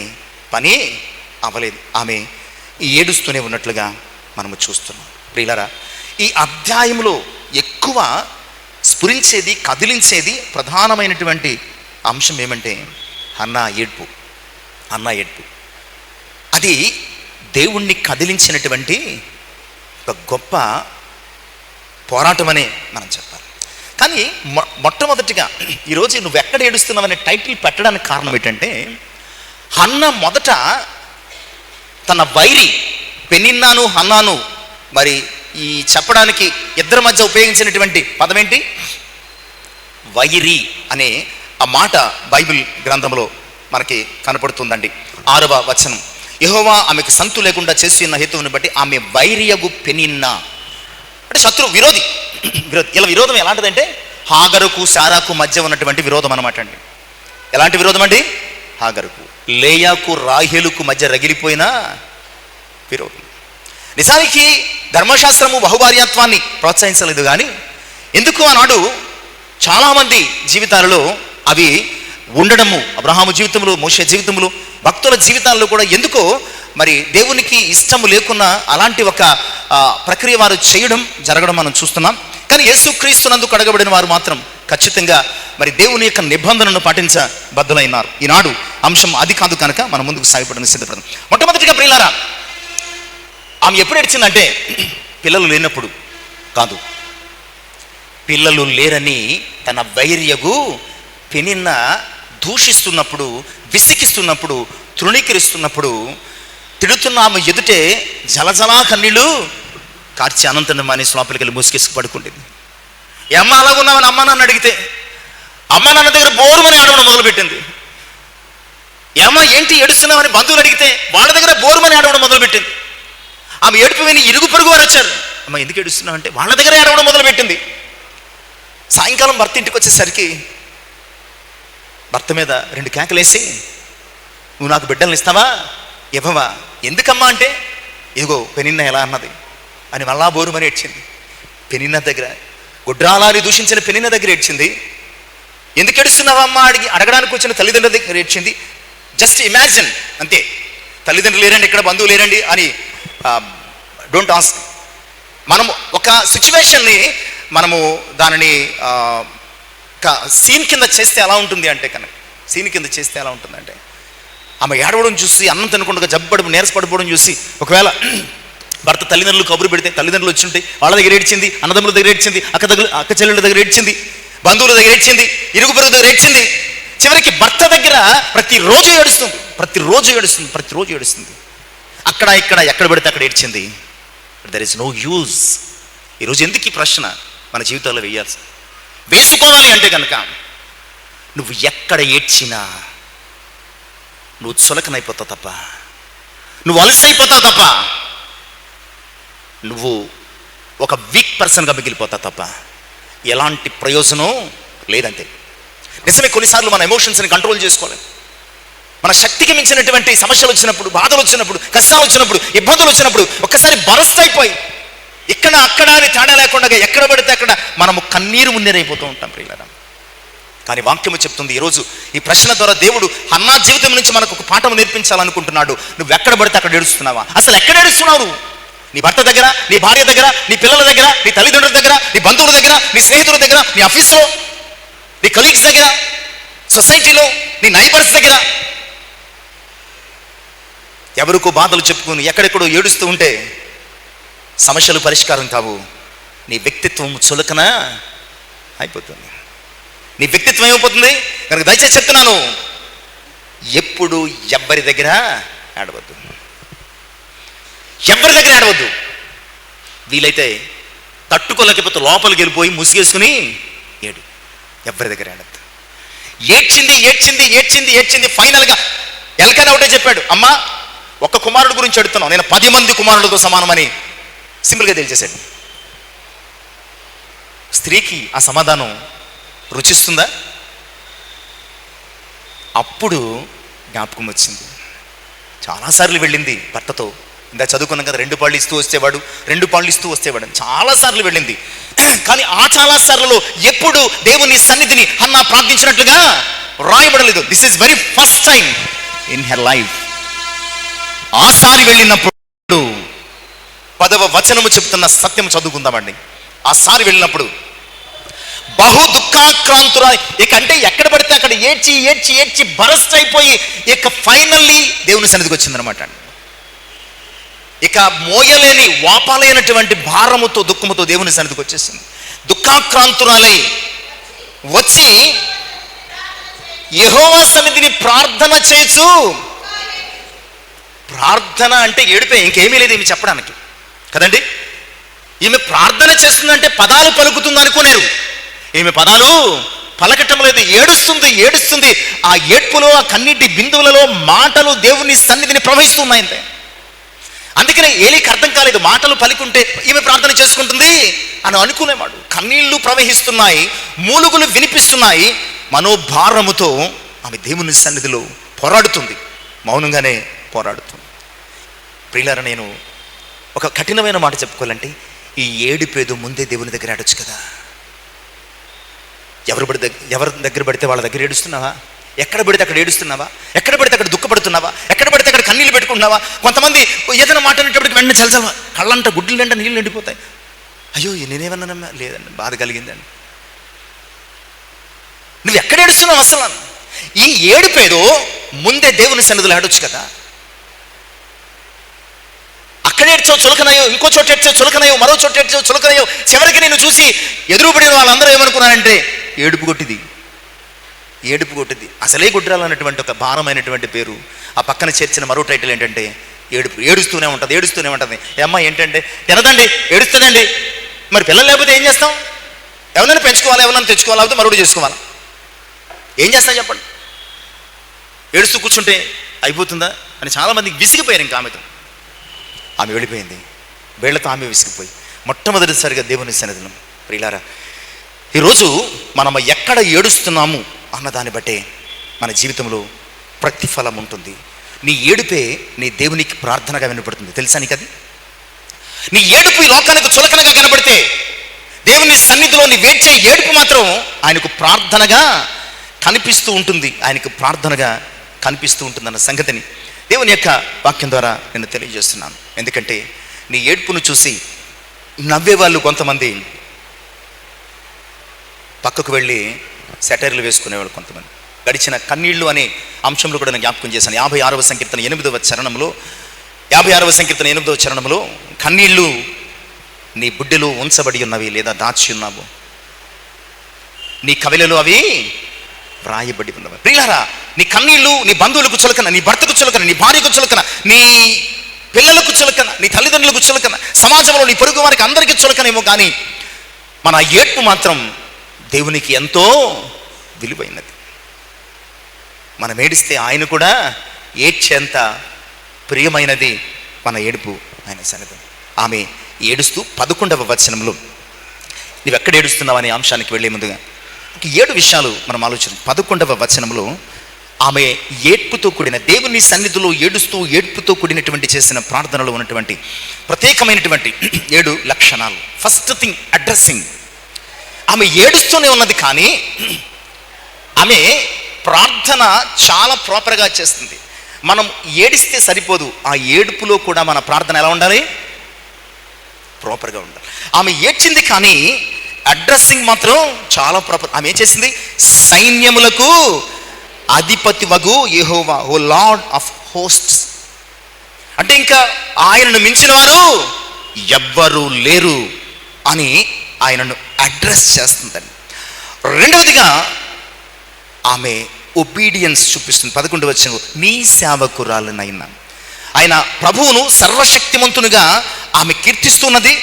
పని అవ్వలేదు. ఆమె ఏడుస్తూనే ఉన్నట్లుగా మనము చూస్తున్నాం. ప్రియులారా, ఈ అధ్యాయంలో ఎక్కువ స్ఫురించేది, కదిలించేది ప్రధానమైనటువంటి అంశం ఏమంటే హన్నా ఏడ్పు. హన్నా ఏడ్పు అది దేవుణ్ణి కదిలించినటువంటి ఒక గొప్ప పోరాటమనే మనం చెప్పాలి. కానీ మొట్టమొదటిగా ఈరోజు నువ్వు ఎక్కడ ఏడుస్తున్నావు అనే టైటిల్ పెట్టడానికి కారణం ఏంటంటే, హన్నా మొదట తన వైరి పెనిన్నాను హన్నాను మరి ఈ చెప్పడానికి ఇద్దరి మధ్య ఉపయోగించినటువంటి పదం ఏంటి? వైరి అనే ఆ మాట బైబిల్ గ్రంథంలో మనకి కనపడుతుందండి. 6వ వచనం, యెహోవా ఆమెకు సంతు లేకుండా చేసి ఉన్న హేతువుని బట్టి ఆమె వైరియగు పెనిన్నా, అంటే శత్రు, విరోధి. ఇలా విరోధం ఎలాంటిదంటే హాగరుకు శారాకు మధ్య ఉన్నటువంటి విరోధం అనమాట అండి. ఎలాంటి విరోధం అండి? హాగరుకు లేయాకు రాహేలుకు మధ్య రగిలిపోయిన విరోధం. నిజానికి ధర్మశాస్త్రము బహుభార్యాత్వాన్ని ప్రోత్సహించలేదు, కానీ ఎందుకు ఆనాడు చాలామంది జీవితాలలో అవి ఉండడము, అబ్రహాము జీవితంలో, మోషే జీవితంలో, భక్తుల జీవితాల్లో కూడా ఎందుకో మరి దేవునికి ఇష్టము లేకున్నా అలాంటి ఒక ప్రక్రియ వారు చేయడం జరగడం మనం చూస్తున్నాం. కానీ యేసుక్రీస్తునందు కడగబడిన వారు మాత్రం ఖచ్చితంగా మరి దేవుని యొక్క నిబంధనను పాటించబద్దులైనారు. ఈనాడు అంశం అది కాదు కనుక మనం ముందుకు సాగిపోవడానికి సిద్ధపడదాం. మొట్టమొదటిగా ప్రియులారా, ఆమె ఎప్పుడు ఏడ్చిందంటే పిల్లలు లేనప్పుడు కాదు, పిల్లలు లేరని తన వైర్యగు పెనిన్న దూషిస్తున్నప్పుడు, విసిగిస్తున్నప్పుడు, తృణీకరిస్తున్నప్పుడు, తిడుతున్న ఆమె ఎదుటే జలజలా కన్నీళ్ళు కార్చి అనంతరం మానేసి లోపలికి వెళ్ళి ముసుకేసుకు పడుకుంటుంది. ఏ అమ్మ అలాగున్నామని అమ్మ నాన్న అడిగితే అమ్మ నాన్న దగ్గర బోరుమని ఆడవడం మొదలుపెట్టింది. ఏమ్మా ఏంటి ఏడుస్తున్నామని బంధువులు అడిగితే వాళ్ళ దగ్గర బోరుమని ఆడవడం మొదలుపెట్టింది. ఆమె ఏడుపు విని ఇరుగు పొరుగు వారు వచ్చారు. అమ్మ ఎందుకు ఏడుస్తున్నావు అంటే వాళ్ళ దగ్గర ఏడవడం మొదలుపెట్టింది. సాయంకాలం భర్త ఇంటికి వచ్చేసరికి భర్త మీద 2 కేకలేసి, నువ్వు నాకు బిడ్డలను ఇస్తావా, ఇవ్వవా? ఎందుకమ్మా అంటే, ఇదిగో పెనిన్న ఎలా అన్నది అని మళ్ళా బోరుమని ఏడ్చింది. పెనిన్న దగ్గర, గుడ్రాలాని దూషించిన పెనిన్న దగ్గర ఏడ్చింది. ఎందుకు ఏడుస్తున్నావా అమ్మ అడగడానికి వచ్చిన తల్లిదండ్రుల దగ్గర ఏడ్చింది. జస్ట్ ఇమాజిన్, అంతే. తల్లిదండ్రులు లేరండి, ఇక్కడ బంధువులు లేరండి అని డోంట్ ఆస్క్. మనము ఒక సిచ్యువేషన్ని మనము దానిని సీన్ కింద చేస్తే ఎలా ఉంటుంది అంటే, కనుక సీన్ కింద చేస్తే ఎలా ఉంటుందంటే, ఆమె ఏడవడం చూసి, అన్నం తినకుండా జబ్బడు నీరసపడిపోవడం చూసి, ఒకవేళ భర్త తల్లిదండ్రులు కబురు పెడితే తల్లిదండ్రులు వచ్చి ఉంటే వాళ్ళ దగ్గర ఏడ్చింది, అన్నదమ్ముల దగ్గర ఏడ్చింది, అక్క చెల్లెళ్ళ దగ్గర ఏడ్చింది, బంధువుల దగ్గర ఏడ్చింది, ఇరుగు పొరుగు దగ్గర ఏడ్చింది. చివరికి భర్త దగ్గర ప్రతిరోజు ఏడుస్తుంది. అక్కడ ఇక్కడ ఎక్కడ పెడితే అక్కడ ఏడ్చింది. There is no use. ఈరోజు ఎందుకు ఈ ప్రశ్న మన జీవితాల్లో వేసుకోవాలి అంటే కనుక, నువ్వు ఎక్కడ ఏడ్చినా నువ్వు చులకనైపోతావు తప్ప, నువ్వు అలసైపోతావు తప్ప, నువ్వు ఒక వీక్ పర్సన్గా మిగిలిపోతావు తప్ప ఎలాంటి ప్రయోజనం లేదంతే. నిజమే, కొన్నిసార్లు మన ఎమోషన్స్ని కంట్రోల్ చేసుకోవాలి. మన శక్తికి మించినటువంటి సమస్యలు వచ్చినప్పుడు, బాధలు వచ్చినప్పుడు, కష్టాలు వచ్చినప్పుడు, ఇబ్బందులు వచ్చినప్పుడు ఒక్కసారి బరస్ట్ అయిపోయి ఇక్కడ అక్కడ అని తేడా లేకుండా ఎక్కడ పడితే అక్కడ మనము కన్నీరు మున్నీరైపోతూ ఉంటాం ప్రియులారా. కానీ వాక్యము చెప్తుంది ఈరోజు ఈ ప్రశ్న ద్వారా దేవుడు హన్నా జీవితం నుంచి మనకు ఒక పాఠం నేర్పించాలనుకుంటున్నాడు. నువ్వు ఎక్కడ పడితే అక్కడ ఏడుస్తున్నావా? అసలు ఎక్కడ ఏడుస్తున్నావు? నీ భర్త దగ్గర, నీ భార్య దగ్గర, నీ పిల్లల దగ్గర, నీ తల్లిదండ్రుల దగ్గర, నీ బంధువుల దగ్గర, నీ స్నేహితుల దగ్గర, నీ ఆఫీస్లో, నీ కలీగ్స్ దగ్గర, సొసైటీలో, నీ నైబర్స్ దగ్గర. ఎవరికో బాధలు చెప్పుకుని ఎక్కడెక్కడో ఏడుస్తూ ఉంటే సమస్యలు పరిష్కారం కావు. నీ వ్యక్తిత్వం చులకన అయిపోతుంది. నీ వ్యక్తిత్వం ఏమైపోతుంది? కనుక దయచేసి చెప్తున్నాను, ఎప్పుడు ఎవ్వరి దగ్గర ఏడవద్దు, ఎవరి దగ్గర ఏడవద్దు. వీలైతే తట్టుకోలేకపోతే లోపలికి వెళ్ళిపోయి ముసిగేసుకుని ఏడు. ఎవరి దగ్గర ఏడవద్దు. ఏడ్చింది ఏడ్చింది ఏడ్చింది ఏడ్చింది. ఫైనల్గా ఎల్కన్ ఒకటే చెప్పాడు, అమ్మా ఒక్క కుమారుడు గురించి అడుగుతున్నావు, నేను 10 మంది కుమారులతో సమానమని సింపుల్గా తెలియజేశాడు. స్త్రీకి ఆ సమాధానం రుచిస్తుందా? అప్పుడు జ్ఞాపకం వచ్చింది. చాలాసార్లు వెళ్ళింది భర్తతో. ఇందా చదువుకున్నాం కదా, 2 పళ్ళు ఇస్తూ వచ్చేవాడు, 2 పళ్ళు ఇస్తూ వచ్చేవాడు. చాలాసార్లు వెళ్ళింది. కానీ ఆ చాలాసార్లలో ఎప్పుడు దేవుని సన్నిధిని హన్నా ప్రార్థించినట్లుగా రాయబడలేదు. This is very first time in her life. ఆసారి వెళ్ళినప్పుడు 10వ వచనము చెప్తున్న సత్యం చదువుకుందామండి. ఆసారి వెళ్ళినప్పుడు బహు దుఃఖాక్రాంతురా, ఇక అంటే ఎక్కడ పడితే అక్కడ ఏడ్చి ఏడ్చి ఏడ్చి బరస్ట్ అయిపోయి ఇక ఫైనల్లీ దేవుని సన్నిధికి వచ్చిందనమాట. ఇక మోయలేని వాపాలైనటువంటి భారముతో దుఃఖముతో దేవుని సన్నిధికి వచ్చేసింది. దుఃఖాక్రాంతురాలై వచ్చి యెహోవా సన్నిధిని ప్రార్థన చేయొచ్చు. ప్రార్థన అంటే ఏడిపే, ఇంకేమీ లేదు ఈమె చెప్పడానికి కదండి. ఈమె ప్రార్థన చేస్తుందంటే పదాలు పలుకుతుంది అనుకునేరు. ఈమె పదాలు పలకటం లేదు, ఏడుస్తుంది ఏడుస్తుంది. ఆ ఏడ్పులో, ఆ కన్నీటి బిందువులలో మాటలు దేవుని సన్నిధిని ప్రవహిస్తున్నాయంతే. అందుకనే ఏలికి అర్థం కాలేదు, మాటలు పలికుంటే ఈమె ప్రార్థన చేసుకుంటుంది అని అనుకునేవాడు. కన్నీళ్లు ప్రవహిస్తున్నాయి, మూలుగులు వినిపిస్తున్నాయి. మనోభారముతో ఆమె దేవుని సన్నిధిలో పోరాడుతుంది, మౌనంగానే పోరాడుతుంది. ప్రియులారా, నేను ఒక కఠినమైన మాట చెప్పుకోవాలంటే, ఈ ఏడుపేదో ముందే దేవుని దగ్గర ఆడొచ్చు కదా. ఎవరి దగ్గర పడితే వాళ్ళ దగ్గర ఏడుస్తున్నావా? ఎక్కడ పడితే అక్కడ ఏడుస్తున్నావా? ఎక్కడ పడితే అక్కడ దుఃఖపడుతున్నావా? ఎక్కడ పడితే అక్కడ కన్నీళ్ళు పెట్టుకుంటున్నావా? కొంతమంది ఏదైనా మాట్లాడేటప్పటికి వెంటనే చల్చల్వా, కళ్ళంట గుడ్లు నిండా నీళ్ళు నిండిపోతాయి. అయ్యో నేనేమన్నానమ్మా, లేదండి బాధ కలిగిందండి. నువ్వు ఎక్కడ ఏడుస్తున్నావు అసలు? ఈ ఏడుపేదో ముందే దేవుని సన్నిధిలో ఆడొచ్చు కదా. అక్కడ ఏడ్చావు చులకనయ్యో, ఇంకో చోట ఏడ్చావు చులకనయ్యో, మరో చోట ఏడ్చావు చులకనయ్యో. చివరికి నేను చూసి ఎదురుపడిన వాళ్ళందరూ ఏమనుకున్నారంటే, ఏడుపు కొట్టిది, ఏడుపు కొట్టింది. అసలే గుడ్రాలన్నటువంటి ఒక భారమైనటువంటి పేరు. ఆ పక్కన చేర్చిన మరో టైటిల్ ఏంటంటే ఏడుపు. ఏడుస్తూనే ఉంటుంది, ఏడుస్తూనే ఉంటుంది. అమ్మ ఏంటంటే తినదండి, ఏడుస్తుందండి. మరి పిల్లలు లేకపోతే ఏం చేస్తాం? ఎవరైనా పెంచుకోవాలి, ఎవరైనా తెచ్చుకోవాలి, లేకపోతే మరుడు చేసుకోవాలి. ఏం చేస్తాం చెప్పండి? ఏడుస్తూ కూర్చుంటే అయిపోతుందా అని చాలామందికి విసిగిపోయారు. ఇంకా ఆమె వెళ్ళిపోయింది. వీళ్లతో ఆమె విసిగిపోయి మొట్టమొదటిసారిగా దేవుని సన్నిధిలో. ప్రియులారా, ఈరోజు మనం ఎక్కడ ఏడుస్తున్నాము అన్నదాన్ని బట్టే మన జీవితంలో ప్రతిఫలం ఉంటుంది. నీ ఏడుపే నీ దేవునికి ప్రార్థనగా వినపడుతుంది, తెలుసా నీకు అది? నీ ఏడుపు ఈ లోకానికి చులకనగా కనబడితే, దేవుని సన్నిధిలో నీ వేడ్చే ఏడుపు మాత్రం ఆయనకు ప్రార్థనగా కనిపిస్తూ ఉంటుంది, ఆయనకు ప్రార్థనగా కనిపిస్తూ ఉంటుందన్న సంగతిని దేవుని యొక్క వాక్యం ద్వారా నేను తెలియజేస్తున్నాను. ఎందుకంటే నీ ఏడుపును చూసి నవ్వేవాళ్ళు కొంతమంది పక్కకు వెళ్ళి సెటైర్లు వేసుకునేవాళ్ళు కొంతమంది. గడిచిన కన్నీళ్లు అనే అంశంలో కూడా నేను జ్ఞాపకం చేశాను. 56వ సంకీర్తన 8వ చరణంలో, 56వ సంకీర్తన 8వ చరణంలో, కన్నీళ్లు నీ బుడ్డెలో ఉంచబడి ఉన్నవి లేదా దాచి ఉన్నావు, నీ కవిలలో అవి వ్రాయబడి ఉన్నవి. ప్రియులారా, నీ కన్నీళ్లు నీ బంధువులకు చులకన, నీ భర్తకు చులకన, నీ భార్యకు చులకన, నీ పిల్లలకు చులకన, నీ తల్లిదండ్రులకు చులకన, సమాజంలో నీ పొరుగు వారికి అందరికీ చులకనేమో, కానీ మన ఏడ్పు మాత్రం దేవునికి ఎంతో విలువైనది. మనం ఏడిస్తే ఆయన కూడా ఏడ్చేంత ప్రియమైనది మన ఏడుపు ఆయన సన్నిధి. ఆమె ఏడుస్తూ 11వ వచనంలో నువ్వు ఎక్కడ ఏడుస్తున్నావు అనే అంశానికి వెళ్ళే ముందుగా 7 విషయాలు మనం ఆలోచన. 11వ వచనంలో ఆమె ఏడ్పుతో కూడిన, దేవుని సన్నిధిలో ఏడుస్తూ ఏడ్పుతో కూడినటువంటి చేసిన ప్రార్థనలో ఉన్నటువంటి ప్రత్యేకమైనటువంటి 7 లక్షణాలు. First thing, addressing. ఆమె ఏడుస్తూనే ఉన్నది, కానీ ఆమె ప్రార్థన చాలా ప్రాపర్గా చేస్తుంది. మనం ఏడిస్తే సరిపోదు, ఆ ఏడుపులో కూడా మన ప్రార్థన ఎలా ఉండాలి? ప్రాపర్గా ఉండాలి. ఆమె ఏడ్చింది, కానీ అడ్రస్సింగ్ మాత్రం చాలా ప్రాపర్. ఆమె ఏం చేసింది? సైన్యములకు అధిపతి వగు యెహోవా, ఓ లార్డ్ ఆఫ్ హోస్ట్స్. అంటే ఇంకా ఆయనను మించిన వారు ఎవ్వరూ లేరు అని ఆయనను అడ్రస్ చేస్తుందని. రెండవదిగా ఆమె ఒబీడియన్స్ చూపిస్తుంది. 11వ వచనం, నీ సేవకురాలనైనా. ఆయన ప్రభువును సర్వశక్తిమంతునిగా ఆమె కీర్తిస్తున్నది.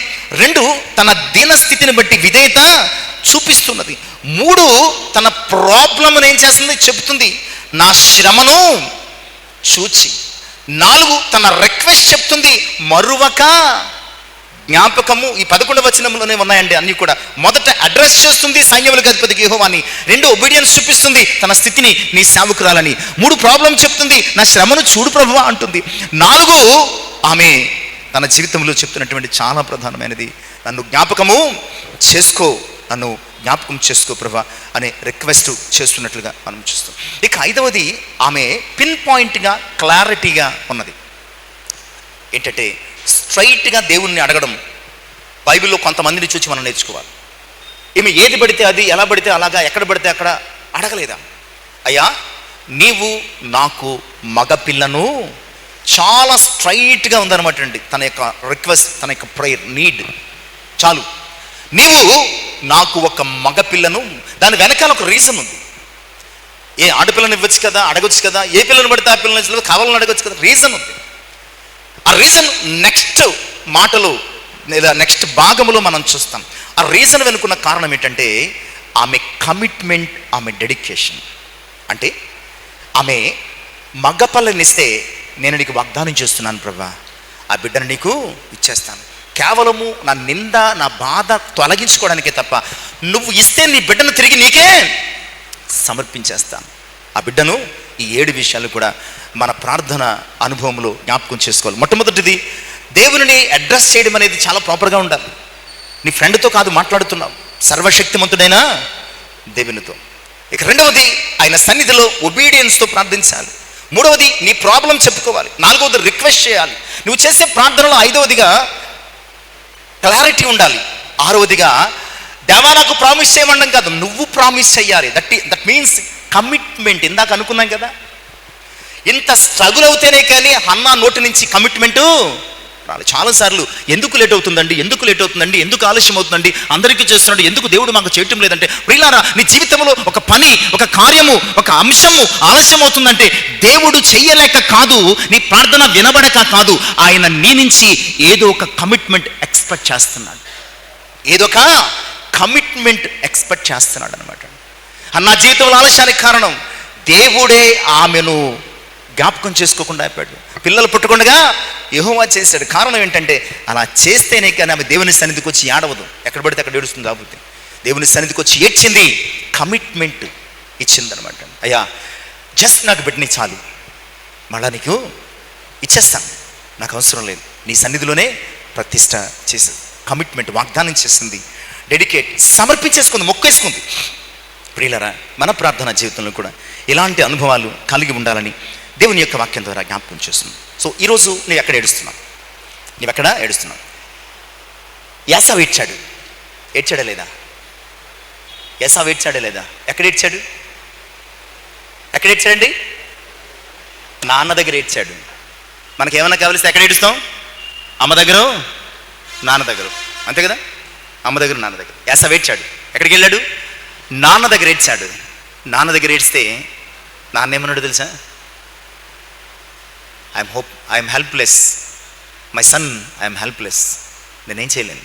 2, తన దీనస్థితిని బట్టి విధేయత చూపిస్తున్నది. 3, తన ప్రాబ్లమ్ను ఏం చేస్తుంది? చెబుతుంది, నా శ్రమను చూచి. 4, తన రిక్వెస్ట్ చెప్తుంది, మరువక జ్ఞాపకము. ఈ 11వ వచనంలోనే ఉన్నాయండి అన్నీ కూడా. మొదట అడ్రస్ చేస్తుంది సైన్యములకు అధిపతి యెహోవాని. 2, ఒబీడియన్స్ చూపిస్తుంది తన స్థితిని, నీ సేవకురాలని. 3, ప్రాబ్లం చెప్తుంది, నా శ్రమను చూడు ప్రభువా అంటుంది. 4, ఆమె తన జీవితంలో చెప్తున్నటువంటి చాలా ప్రధానమైనది, నన్ను జ్ఞాపకము చేసుకో, నన్ను జ్ఞాపకం చేసుకో ప్రభా అనే రిక్వెస్ట్ చేస్తున్నట్లుగా మనం చూస్తాం. ఇక 5వది, ఆమె పిన్ పాయింట్గా, క్లారిటీగా ఉన్నది. ఏంటంటే స్ట్రైట్గా దేవుణ్ణి అడగడం. బైబిల్లో కొంతమందిని చూసి మనం నేర్చుకోవాలి. ఈమె ఏది పడితే అది, ఎలా పడితే అలాగా, ఎక్కడ పడితే అక్కడ అడగలేదా? అయ్యా నీవు నాకు మగపిల్లను, చాలా స్ట్రైట్గా ఉందన్నమాట అండి తన యొక్క రిక్వెస్ట్, తన యొక్క ప్రేయర్ నీడ్. చాలు, నీవు నాకు ఒక మగపిల్లను. దాని వెనకాల ఒక రీజన్ ఉంది. ఏ ఆడపిల్లని ఇవ్వచ్చు కదా, అడగొచ్చు కదా, ఏ పిల్లని పడితే ఆ పిల్లని కావాలని అడగొచ్చు కదా, రీజన్ ఉంది. ఆ రీజన్ నెక్స్ట్ మాటలు లేదా నెక్స్ట్ భాగంలో మనం చూస్తాం. ఆ రీజన్ వెనుకున్న కారణం ఏంటంటే ఆమె కమిట్మెంట్, ఆమె డెడికేషన్. అంటే ఆమె మగపిల్లనిస్తే నేను నీకు వాగ్దానం చేస్తున్నాను ప్రభా, ఆ బిడ్డను నీకు ఇచ్చేస్తాను, కేవలము నా నింద, నా బాధ తొలగించుకోవడానికే తప్ప, నువ్వు ఇస్తే నీ బిడ్డను తిరిగి నీకే సమర్పించేస్తాను. ఆ బిడ్డను. ఈ 7 విషయాలు కూడా మన ప్రార్థన అనుభవంలో జ్ఞాపకం చేసుకోవాలి. మొట్టమొదటిది, దేవుని అడ్రస్ చేయడం అనేది చాలా ప్రాపర్గా ఉండాలి. నీ ఫ్రెండ్తో కాదు మాట్లాడుతున్నావు, సర్వశక్తిమంతుడైన దేవునితో. ఇక 2వది, ఆయన సన్నిధిలో ఒబీడియన్స్తో ప్రార్థించాలి. 3వది, నీ ప్రాబ్లం చెప్పుకోవాలి. 4వది, రిక్వెస్ట్ చేయాలి. నువ్వు చేసే ప్రార్థనలో 5వదిగా క్లారిటీ ఉండాలి. 6వదిగా దేవా నాకు ప్రామిస్ చేయమండం కాదు, నువ్వు ప్రామిస్ చేయాలి. That means commitment. ఇందాక అనుకున్నాం కదా, ఇంత స్ట్రగుల్ అవుతేనే కానీ హన్నా నోటి నుంచి కమిట్మెంటు రాలి. చాలాసార్లు ఎందుకు లేట్ అవుతుందండి, ఎందుకు లేట్ అవుతుందండి, ఎందుకు ఆలస్యం అవుతుందండి, అందరికీ చేస్తున్నాడు, ఎందుకు దేవుడు మాకు చేయటం లేదంటే, ప్రియులారా నీ జీవితంలో ఒక పని, ఒక కార్యము, ఒక అంశము ఆలస్యం అవుతుందంటే దేవుడు చెయ్యలేక కాదు, నీ ప్రార్థన వినబడక కాదు, ఆయన నీ నుంచి ఏదో ఒక కమిట్మెంట్ ఎక్స్పెక్ట్ చేస్తున్నాడు. ఏదో ఒక కమిట్మెంట్ ఎక్స్పెక్ట్ చేస్తున్నాడు అనమాట. అన్న జీవితంలో ఆలస్యానికి కారణం దేవుడే ఆమెను జ్ఞాపకం చేసుకోకుండా అయిపోయాడు. పిల్లలు పుట్టకుండా యెహోవా చేశాడు. కారణం ఏంటంటే అలా చేస్తేనే కానీ ఆమె దేవుని సన్నిధికి వచ్చి ఏడవదు, ఎక్కడ పడితే అక్కడ ఏడుస్తుంది. కాబట్టి దేవుని సన్నిధికి వచ్చి ఏడ్చింది, కమిట్మెంట్ ఇచ్చిందనమాట. అయ్యా జస్ట్ నాకు బిడ్డని చాలు, మళ్ళా నీకు ఇచ్చేస్తాను, నాకు అవసరం లేదు, నీ సన్నిధిలోనే ప్రతిష్ట చేసింది. కమిట్మెంట్, వాగ్దానం చేసింది, డెడికేట్, సమర్పించేసుకుంది, మొక్కేసుకుంది. ప్రియులరా, మన ప్రార్థన జీవితంలో కూడా ఇలాంటి అనుభవాలు కలిగి ఉండాలని దేవుని యొక్క వాక్యం ద్వారా జ్ఞాపకం చేస్తుంది. సో ఈరోజు నువ్వు ఎక్కడ ఏడుస్తున్నావు? నువ్వెక్కడ ఏడుస్తున్నావు? ఏసావు ఏడ్చాడా లేదా? ఏసావు ఏడ్చాడా లేదా? ఎక్కడ ఏడ్చాడు? ఎక్కడ ఏడ్చాడండి? నాన్న దగ్గర ఏడ్చాడు. మనకేమైనా కావలిస్తే ఎక్కడ ఏడుస్తాం? అమ్మ దగ్గర, నాన్న దగ్గర, అంతే కదా? అమ్మ దగ్గర, నాన్న దగ్గర. ఏసావు ఏడ్చాడు. ఎక్కడికి వెళ్ళాడు? నాన్న దగ్గర ఏడ్చాడు. నాన్న దగ్గర ఏడ్స్తే నాన్న ఏమన్నాడు తెలుసా? I'm helpless my son, I'm helpless, నేనేం చేయలేను.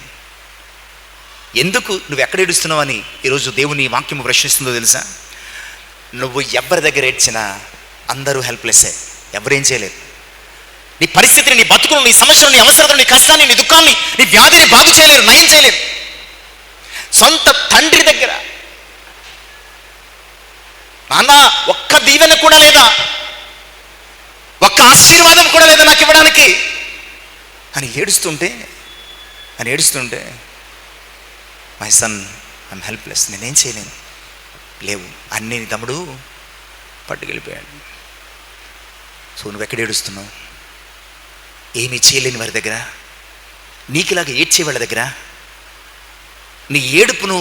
ఎందుకు నువ్వు ఎక్కడ ఏడుస్తున్నావు అని ఈరోజు దేవుని వాక్యము ప్రశ్నిస్తుందో తెలుసా? నువ్వు ఎవరి దగ్గర ఏడ్చినా అందరూ హెల్ప్లెస్సే, ఎవరేం చేయలేరు. నీ పరిస్థితిని, నీ బతుకును, నీ సమస్యను, నీ అవసరతను, నీ కష్టాన్ని, నీ దుఃఖాన్ని, నీ వ్యాధిని బాగు చేయలేరు, నయం చేయలేరు. సొంత తండ్రి దగ్గర నాన్న ఒక్క ఒక్క దీవెన కూడా లేదా, ఒక్క ఆశీర్వాదం కూడా లేదా నాకు ఇవ్వడానికి అని ఏడుస్తుంటే మై సన్ ఐఎమ్ హెల్ప్లెస్, నేనేం చేయలేను, లేవు అన్నీ నీ తమ్ముడు పట్టుకెళ్ళిపోయాడు. సో నువ్వు ఎక్కడ ఏడుస్తున్నావు? ఏమీ చేయలేని వారి దగ్గర, నీకులాగా ఏడ్చే వాళ్ళ దగ్గర, నీ ఏడుపును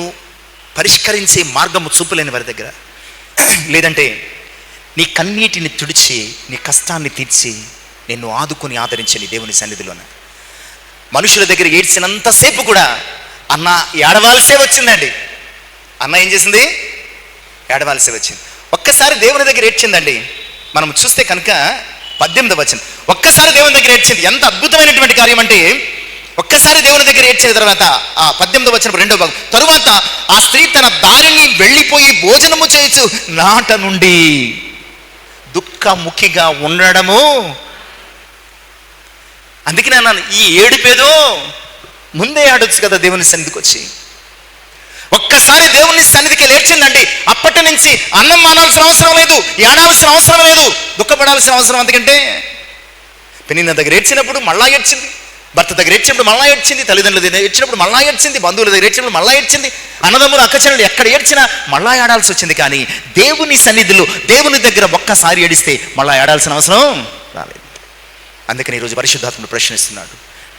పరిష్కరించే మార్గము చూపలేని వారి దగ్గర, లేదంటే నీ కన్నీటిని తుడిచి నీ కష్టాన్ని తీర్చి నిన్ను ఆదుకొని ఆదరించే నీ దేవుని సన్నిధిలోన మనుషుల దగ్గర ఏడ్చినంతసేపు కూడా అన్న ఏడవాల్సే వచ్చిందండి. అన్న ఏం చేసింది? ఏడవాల్సే వచ్చింది. ఒక్కసారి దేవుని దగ్గర ఏడ్చిందండి. మనం చూస్తే కనుక 18వ వచనం, ఒక్కసారి దేవుని దగ్గర ఏడ్చింది. ఎంత అద్భుతమైనటువంటి కార్యం అంటే, ఒక్కసారి దేవుని దగ్గర ఏడ్చిన తర్వాత ఆ 18వ వచనం 2వ భాగం, తరువాత ఆ స్త్రీ తన దారిని వెళ్ళిపోయి భోజనము చేయొచ్చు నాట నుండి దుఃఖముఖిగా ఉండడము. అందుకనే అన్నాను, ఈ ఏడుపేదో ముందే ఆడొచ్చు కదా దేవుని సన్నిధికి వచ్చి. ఒక్కసారి దేవుని సన్నిధికి లేచిందండి. అప్పటి నుంచి అన్నం మానాల్సిన అవసరం లేదు, ఏడాల్సిన అవసరం లేదు, దుఃఖపడాల్సిన అవసరం. ఎందుకంటే పెనిన్న దగ్గర ఏడ్చినప్పుడు మళ్ళా ఏడ్చింది, భర్త దగ్గర ఏడ్చినప్పుడు మళ్ళా ఏడ్చింది, తల్లిదండ్రుల దగ్గర ఏడ్చినప్పుడు మళ్ళా ఏడ్చింది, బంధువుల దగ్గర ఏడ్చినప్పుడు మళ్ళా ఏడ్చింది, అన్నదమ్ములు అక్కచెల్లెలు ఎక్కడ ఏడ్చినా మళ్ళా ఏడాల్సి వచ్చింది. కానీ దేవుని సన్నిధిలో దేవుని దగ్గర ఒక్కసారి ఏడిస్తే మళ్ళా ఏడాల్సిన అవసరం రాలేదు. అందుకని ఈరోజు పరిశుద్ధాత్ముడు ప్రశ్నిస్తున్నాడు,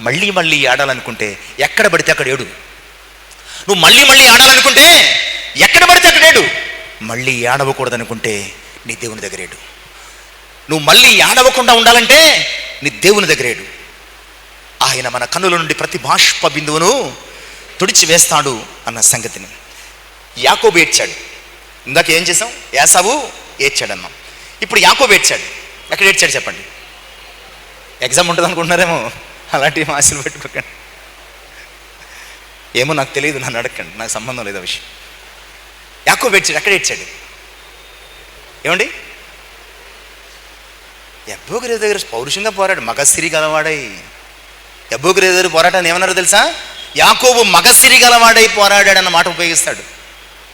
మళ్ళీ మళ్ళీ ఏడాలనుకుంటే ఎక్కడ పడితే అక్కడ ఏడు. నువ్వు మళ్ళీ మళ్ళీ ఆడాలనుకుంటే ఎక్కడ పడితే అక్కడ ఏడు. మళ్ళీ ఏడవకూడదనుకుంటే నీ దేవుని దగ్గర ఏడు. నువ్వు మళ్ళీ ఏడవకుండా ఉండాలంటే నీ దేవుని దగ్గర ఏడు. ఆయన మన కన్నుల నుండి ప్రతి బాష్ప బిందువును తుడిచి వేస్తాడు అన్న సంగతిని. యాకోబు ఏడ్చాడు. ఇందాక ఏం చేసాం? యాసావు ఏడ్చాడు అన్నాం. ఇప్పుడు యాకోబు ఏడ్చాడు. ఎక్కడ ఏడ్చాడు చెప్పండి? ఎగ్జామ్ ఉంటుంది అనుకుంటున్నారేమో, అలాంటి ఆశలు పెట్టుకోకండి. ఏమో నాకు తెలియదు, నన్ను అడగండి, నాకు సంబంధం లేదు ఆ విషయం. యాకోబు ఏడ్చాడు. ఎక్కడ ఏడ్చాడు ఏమండి? యబ్బోకు దగ్గర పౌరుషంగా పోరాడు, మగసిరి గలవాడై. యబ్బోకు దగ్గర పోరాటాన్ని ఏమన్నారో తెలుసా? యాకోబు మగసిరి గలవాడై పోరాడాడన్న మాట ఉపయోగిస్తాడు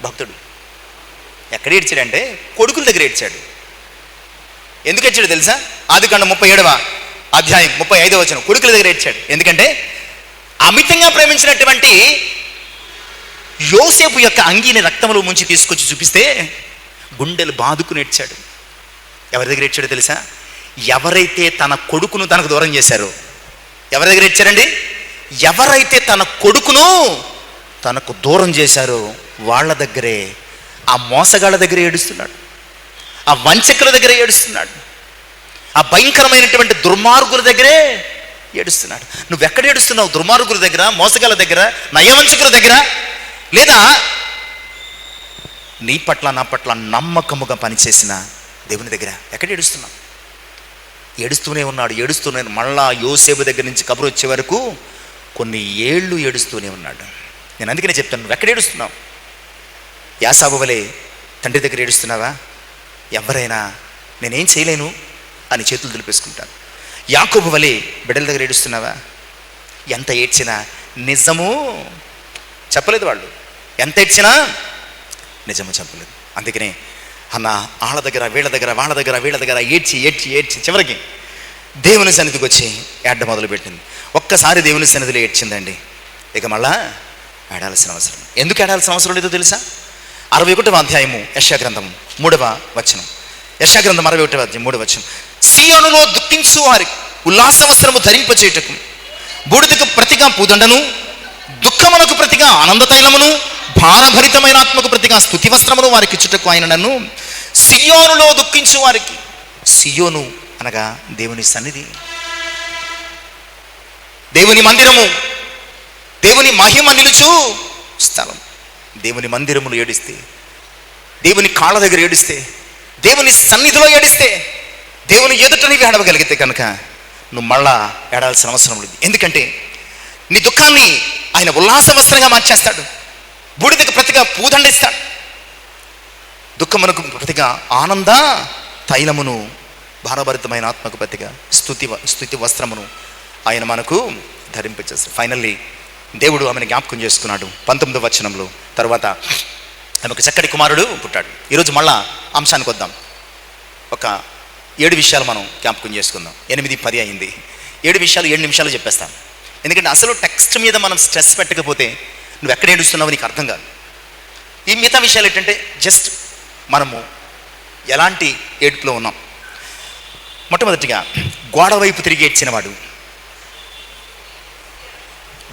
భక్తుడు. ఎక్కడ ఏడ్చాడంటే కొడుకుల దగ్గర ఏడ్చాడు. ఎందుకు ఏడ్చాడు తెలుసా? ఆదికాండం 37వ అధ్యాయం 35వ వచనం, కొడుకుల దగ్గర ఏడ్చాడు. ఎందుకంటే అమితంగా ప్రేమించినటువంటి యోసేపు యొక్క అంగీని రక్తంలో ముంచి తీసుకొచ్చి చూపిస్తే గుండెలు బాదుకుని ఏడ్చాడు. ఎవరి దగ్గర ఏడ్చాడో తెలుసా? ఎవరైతే తన కొడుకును తనకు దూరం చేశారో. ఎవరి దగ్గర ఏడ్చారండి? ఎవరైతే తన కొడుకును తనకు దూరం చేశారో వాళ్ళ దగ్గరే, ఆ మోసగాళ్ళ దగ్గర ఏడుస్తున్నాడు, ఆ వంచకుల దగ్గర ఏడుస్తున్నాడు, ఆ భయంకరమైనటువంటి దుర్మార్గుల దగ్గరే ఏడుస్తున్నాడు. నువ్వెక్కడ ఏడుస్తున్నావు? దుర్మార్గుల దగ్గర, మోసగాళ్ళ దగ్గర, నయవంచకుల దగ్గర, లేదా నీ పట్ల నా పట్ల నమ్మకముగా పనిచేసిన దేవుని దగ్గర ఎక్కడ ఏడుస్తున్నావు? ఏడుస్తూనే ఉన్నాడు. మళ్ళా యోసేపు దగ్గర నుంచి కబురు వచ్చే వరకు కొన్ని ఏళ్ళు ఏడుస్తూనే ఉన్నాడు. నేను అందుకనే చెప్తాను, నువ్వు ఎక్కడ ఏడుస్తున్నావు? యాసావు వలె తండ్రి దగ్గర ఏడుస్తున్నావా? ఎవరైనా నేనేం చేయలేను అని చేతులు దులిపేసుకుంటాను. యాకోబు వలె బిడ్డల దగ్గర ఏడుస్తున్నావా? ఎంత ఏడ్చినా నిజము చెప్పలేదు వాళ్ళు, ఎంత ఏడ్చినా నిజము చెప్పలేదు. అందుకనే అన్న వాళ్ళ దగ్గర వీళ్ళ దగ్గర ఏడ్చి చివరికి దేవుని సన్నిధికి వచ్చి ఏడ్డ మొదలుపెట్టింది. ఒక్కసారి దేవుని సన్నిధిలో ఏడ్చిందండి, ఇక మళ్ళా ఏడాల్సిన అవసరం. ఎందుకు ఏడాల్సిన అవసరం లేదో తెలుసా? 61వ అధ్యాయము యెషయా గ్రంథము 3వ వచనం. యెషయా గ్రంథం 61వ అధ్యాయం 3వ వచనం, సీయోనులో దుఃఖించు వారికి ఉల్లాస వస్త్రము ధరింపచేయుటకు, బూడిదకు ప్రతిగా పూదండను, దుఃఖమునకు ప్రతిగా ఆనంద తైలమును, భారభరితమైన ఆత్మకు ప్రతిగా స్తుతి వస్త్రమును వారికి ఇచ్చుటకు ఆయన నన్ను సీయోనులో దుఃఖించు వారికి. సీయోను అనగా దేవుని సన్నిధి, దేవుని మందిరము, దేవుని మహిమ నిలుచు స్థలం. దేవుని మందిరములు ఏడిస్తే, దేవుని కాళ్ళ దగ్గర ఏడిస్తే, దేవుని సన్నిధిలో ఏడిస్తే, దేవుని ఎదుట నీవు ఏడవగలిగితే కనుక నువ్వు మళ్ళా ఏడాల్సిన అవసరం లేదు. ఎందుకంటే నీ దుఃఖాన్ని ఆయన ఉల్లాస వస్త్రంగా మార్చేస్తాడు, బూడిదకు ప్రతిగా పూదండిస్తాడు, దుఃఖమునకు ప్రతిగా ఆనంద తైలమును, భారభరితమైన ఆత్మకు ప్రతిగా స్తుతి వస్త్రమును ఆయన మనకు ధరింపచేస్తాడు. ఫైనల్లీ దేవుడు ఆమెను జ్ఞాపకం చేసుకున్నాడు 19వ వచనంలో. తర్వాత ఆమెకు చక్కటి కుమారుడు పుట్టాడు. ఈరోజు మళ్ళా అంశానికి వద్దాం. ఒక 7 విషయాలు మనం జ్ఞాపకం చేసుకుందాం. 8:10 అయింది. 7 విషయాలు 7 నిమిషాలు చెప్పేస్తాను. ఎందుకంటే అసలు టెక్స్ట్ మీద మనం స్ట్రెస్ పెట్టకపోతే నువ్వు ఎక్కడ ఏడుస్తున్నావు నీకు అర్థం కాదు. ఈ మిగతా విషయాలు ఏంటంటే జస్ట్ మనము ఎలాంటి ఏడుపులో ఉన్నాం. మొట్టమొదటిగా గోడ వైపు తిరిగి ఏడ్చినవాడు.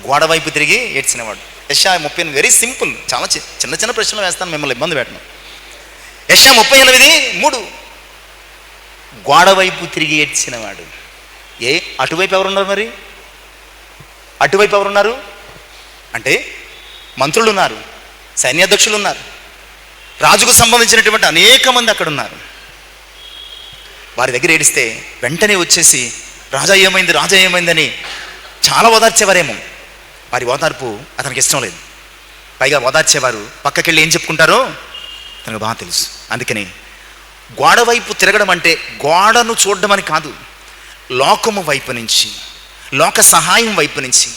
గోడ వైపు తిరిగి ఏడ్చినవాడు. యెషయా 30 వెరీ సింపుల్, చాలా చిన్న చిన్న ప్రశ్నలు వేస్తాను, మిమ్మల్ని ఇబ్బంది పెట్టను. యెషయా 38:3 గోడ వైపు తిరిగి ఏడ్చినవాడు. అటువైపు ఎవరున్నారు? మరి అటువైపు ఎవరున్నారు అంటే మంత్రులు ఉన్నారు, సైన్యాధ్యక్షులు ఉన్నారు, రాజుకు సంబంధించినటువంటి అనేక మంది అక్కడ ఉన్నారు. వారి దగ్గర ఏడిస్తే వెంటనే వచ్చేసి రాజా ఏమైంది, రాజా ఏమైందని చాలా ఓదార్చేవారేమో. వారి ఓదార్పు అతనికి ఇష్టం లేదు. పైగా ఓదార్చేవారు పక్కకెళ్ళి ఏం చెప్పుకుంటారో తనకు బాగా తెలుసు. అందుకని గోడ వైపు తిరగడం అంటే గోడను చూడడం అని కాదు, లోకము వైపు నుంచి, లోక సహాయం వైపు నుంచి,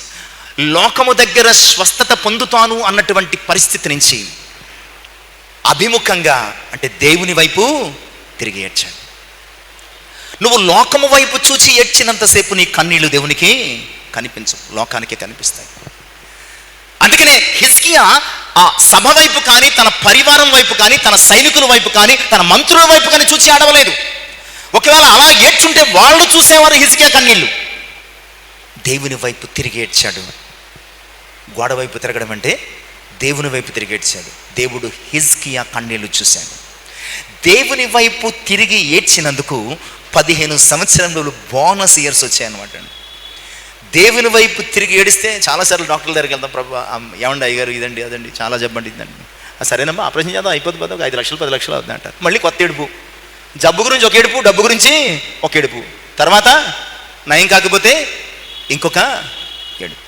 లోకము దగ్గర స్వస్థత పొందుతాను అన్నటువంటి పరిస్థితి నుంచి అభిముఖంగా అంటే దేవుని వైపు తిరిగి ఏడ్చాడు. నువ్వు లోకము వైపు చూచి ఏడ్చినంతసేపు నీ కన్నీళ్లు దేవునికి కనిపించవు, లోకానికే కనిపిస్తాయి. అందుకనే హిజ్కియా ఆ సభ వైపు కానీ, తన పరివారం వైపు కానీ, తన సైనికుల వైపు కానీ, తన మంత్రుల వైపు కానీ చూచి ఆడవలేదు. ఒకవేళ అలా ఏడ్చుంటే వాళ్ళు చూసేవారు హిజ్కియా కన్నీళ్లు. దేవుని వైపు తిరిగి ఏడ్చాడు. గోడ వైపు తిరగడం అంటే దేవుని వైపు తిరిగి ఏడ్చాడు. దేవుడు హిజ్కియా కన్నీళ్లు చూశాడు. దేవుని వైపు తిరిగి ఏడ్చినందుకు 15 సంవత్సరంలో బోనస్ ఇయర్స్ వచ్చాయన్నమాట. దేవుని వైపు తిరిగి ఏడిస్తే చాలాసార్లు డాక్టర్ల దగ్గరికి వెళ్తాం, ప్రభు ఏమండి అయ్యారు ఇదండి అదండి చాలా జబ్బండి ఇదండి, సరేనమ్మా ఆపరేషన్ చేద్దాం అయిపోతుంది పోతే 5 లక్షలు 10 లక్షలు అవుతుంది అంటారు. మళ్ళీ కొత్త ఏడుపు, జబ్బు గురించి ఒక ఏడుపు, డబ్బు గురించి ఒక ఏడుపు, తర్వాత నయం కాకపోతే ఇంకొక ఏడుపు.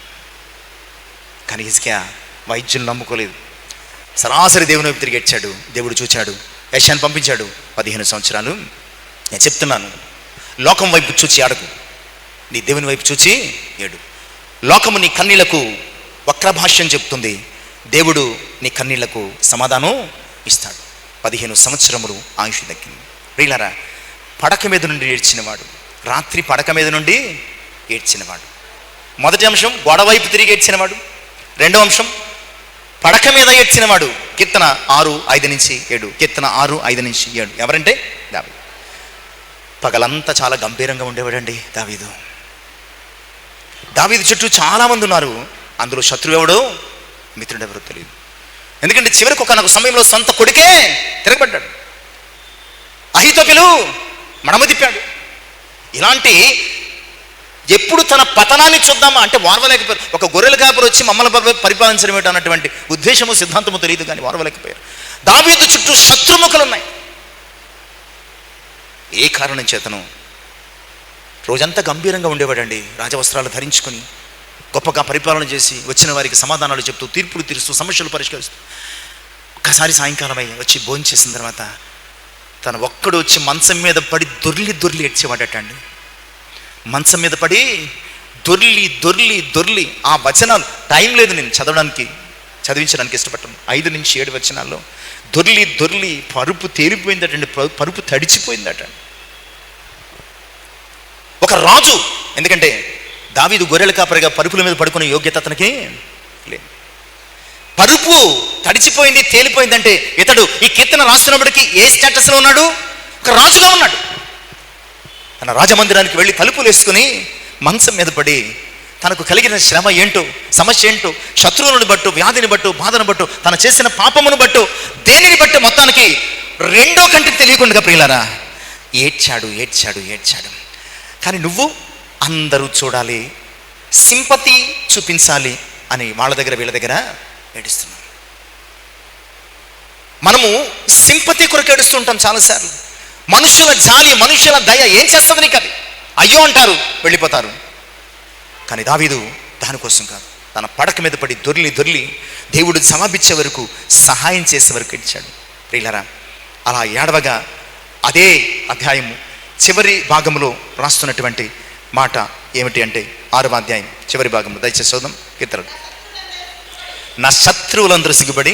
కానీ హిజ్కియా వైద్యులు నమ్ముకోలేదు, సరాసరి దేవుని వైపు తిరిగి ఏడ్చాడు. దేవుడు చూచాడు, యెషయాను పంపించాడు. 15 సంవత్సరాలు నేను చెప్తున్నాను, లోకం వైపు చూచి ఆడకు, నీ దేవుని వైపు చూచి ఏడు. లోకము నీ కన్నీళ్లకు వక్రభాష్యం చెప్తుంది, దేవుడు నీ కన్నీళ్లకు సమాధానం ఇస్తాడు. 15 సంవత్సరములు ఆయుష్ దక్కింది. ప్రియులారా, పడక మీద నుండి ఏడ్చినవాడు, రాత్రి పడక మీద నుండి ఏడ్చినవాడు. మొదటి అంశం గోడ వైపు తిరిగి ఏడ్చినవాడు. రెండవ అంశం పడక మీద ఏడ్చినవాడు. కీర్తన 6:5-7. కీర్తన 6:5-7 ఎవరంటే దావీదు. పగలంతా చాలా గంభీరంగా ఉండేవాడండి దావీదు. దావీదు చుట్టూ చాలామంది ఉన్నారు, అందులో శత్రువు ఎవడో మిత్రుడు ఎవరో తెలియదు. ఎందుకంటే చివరికి ఒక సమయంలో సొంత కొడుకే తిరగబడ్డాడు, అహీతోపెలు మడమ తిప్పాడు. ఇలాంటి ఎప్పుడు తన పతనాన్ని చూద్దామా అంటే వారవలేకపోయారు. ఒక గొర్రెల కాపరి వచ్చి మమ్మల్ని పరిపాలించడం ఏంటి అన్నటువంటి ఉద్దేశము సిద్ధాంతము తెలియదు, కానీ వారవలేకపోయారు. దావీదు చుట్టూ శత్రుముఖులు ఉన్నాయి. ఏ కారణం చేతను రోజంతా గంభీరంగా ఉండేవాడండి, రాజవస్త్రాలు ధరించుకొని గొప్పగా పరిపాలన చేసి వచ్చిన వారికి సమాధానాలు చెప్తూ, తీర్పులు తీరుస్తూ, సమస్యలు పరిష్కరిస్తూ. ఒక్కసారి సాయంకాలం అయ్యి వచ్చి భోజనం చేసిన తర్వాత తను ఒక్కడు వచ్చి మంచం మీద పడి దొర్లి ఏడ్చేవాడటండి. మంచం మీద పడి దొర్లి ఆ వచనాలు టైం లేదు నేను చదివించడానికి ఇష్టపడతాను. 5-7 వచనాల్లో దొర్లి పరుపు తేలిపోయిందటండి, పరుపు తడిచిపోయిందట. ఒక రాజు, ఎందుకంటే దావీదు గొర్రెల కాపరిగా పరుపుల మీద పడుకునే యోగ్యత అతనికి లేదు. పరుపు తడిచిపోయింది, తేలిపోయిందంటే ఇతడు ఈ కీర్తన రాస్తున్నప్పటికీ ఏ స్టేటస్లో ఉన్నాడు? ఒక రాజుగా ఉన్నాడు. తన రాజమందిరానికి వెళ్ళి తలుపులు వేసుకుని మంచం మీద పడి తనకు కలిగిన శ్రమ ఏంటో, సమస్య ఏంటో, శత్రువులను బట్టు, వ్యాధిని బట్టు, బాధను బట్టు, తను చేసిన పాపమును బట్టు, దేనిని బట్టి మొత్తానికి రెండో కంటికి తెలియకుండా ప్రియులారా ఏడ్చాడు. కానీ నువ్వు అందరూ చూడాలి, సింపతి చూపించాలి అని వాళ్ళ దగ్గర వీళ్ళ దగ్గర ఏడుస్తున్నాం. మనము సింపతి కొరకు ఏడుస్తుంటాం చాలాసార్లు. మనుషుల జాలి, మనుషుల దయ ఏం చేస్తుంది నీకు? అది అయ్యో అంటారు, వెళ్ళిపోతారు. కానీ దావీదు దానికోసం కాదు, తన పడక మీద పడి దొర్లి దేవుడు జవాబిచ్చే వరకు, సహాయం చేసే వరకు ఏడ్చాడు. ప్రియులారా, అలా ఏడవగా అదే అధ్యాయము చివరి భాగంలో రాస్తున్నటువంటి మాట ఏమిటి అంటే 6వ అధ్యాయం చివరి భాగంలో దయచేసి చదువుదాం. కీర్తనలు, నా శత్రువులందరూ సిగ్గుపడి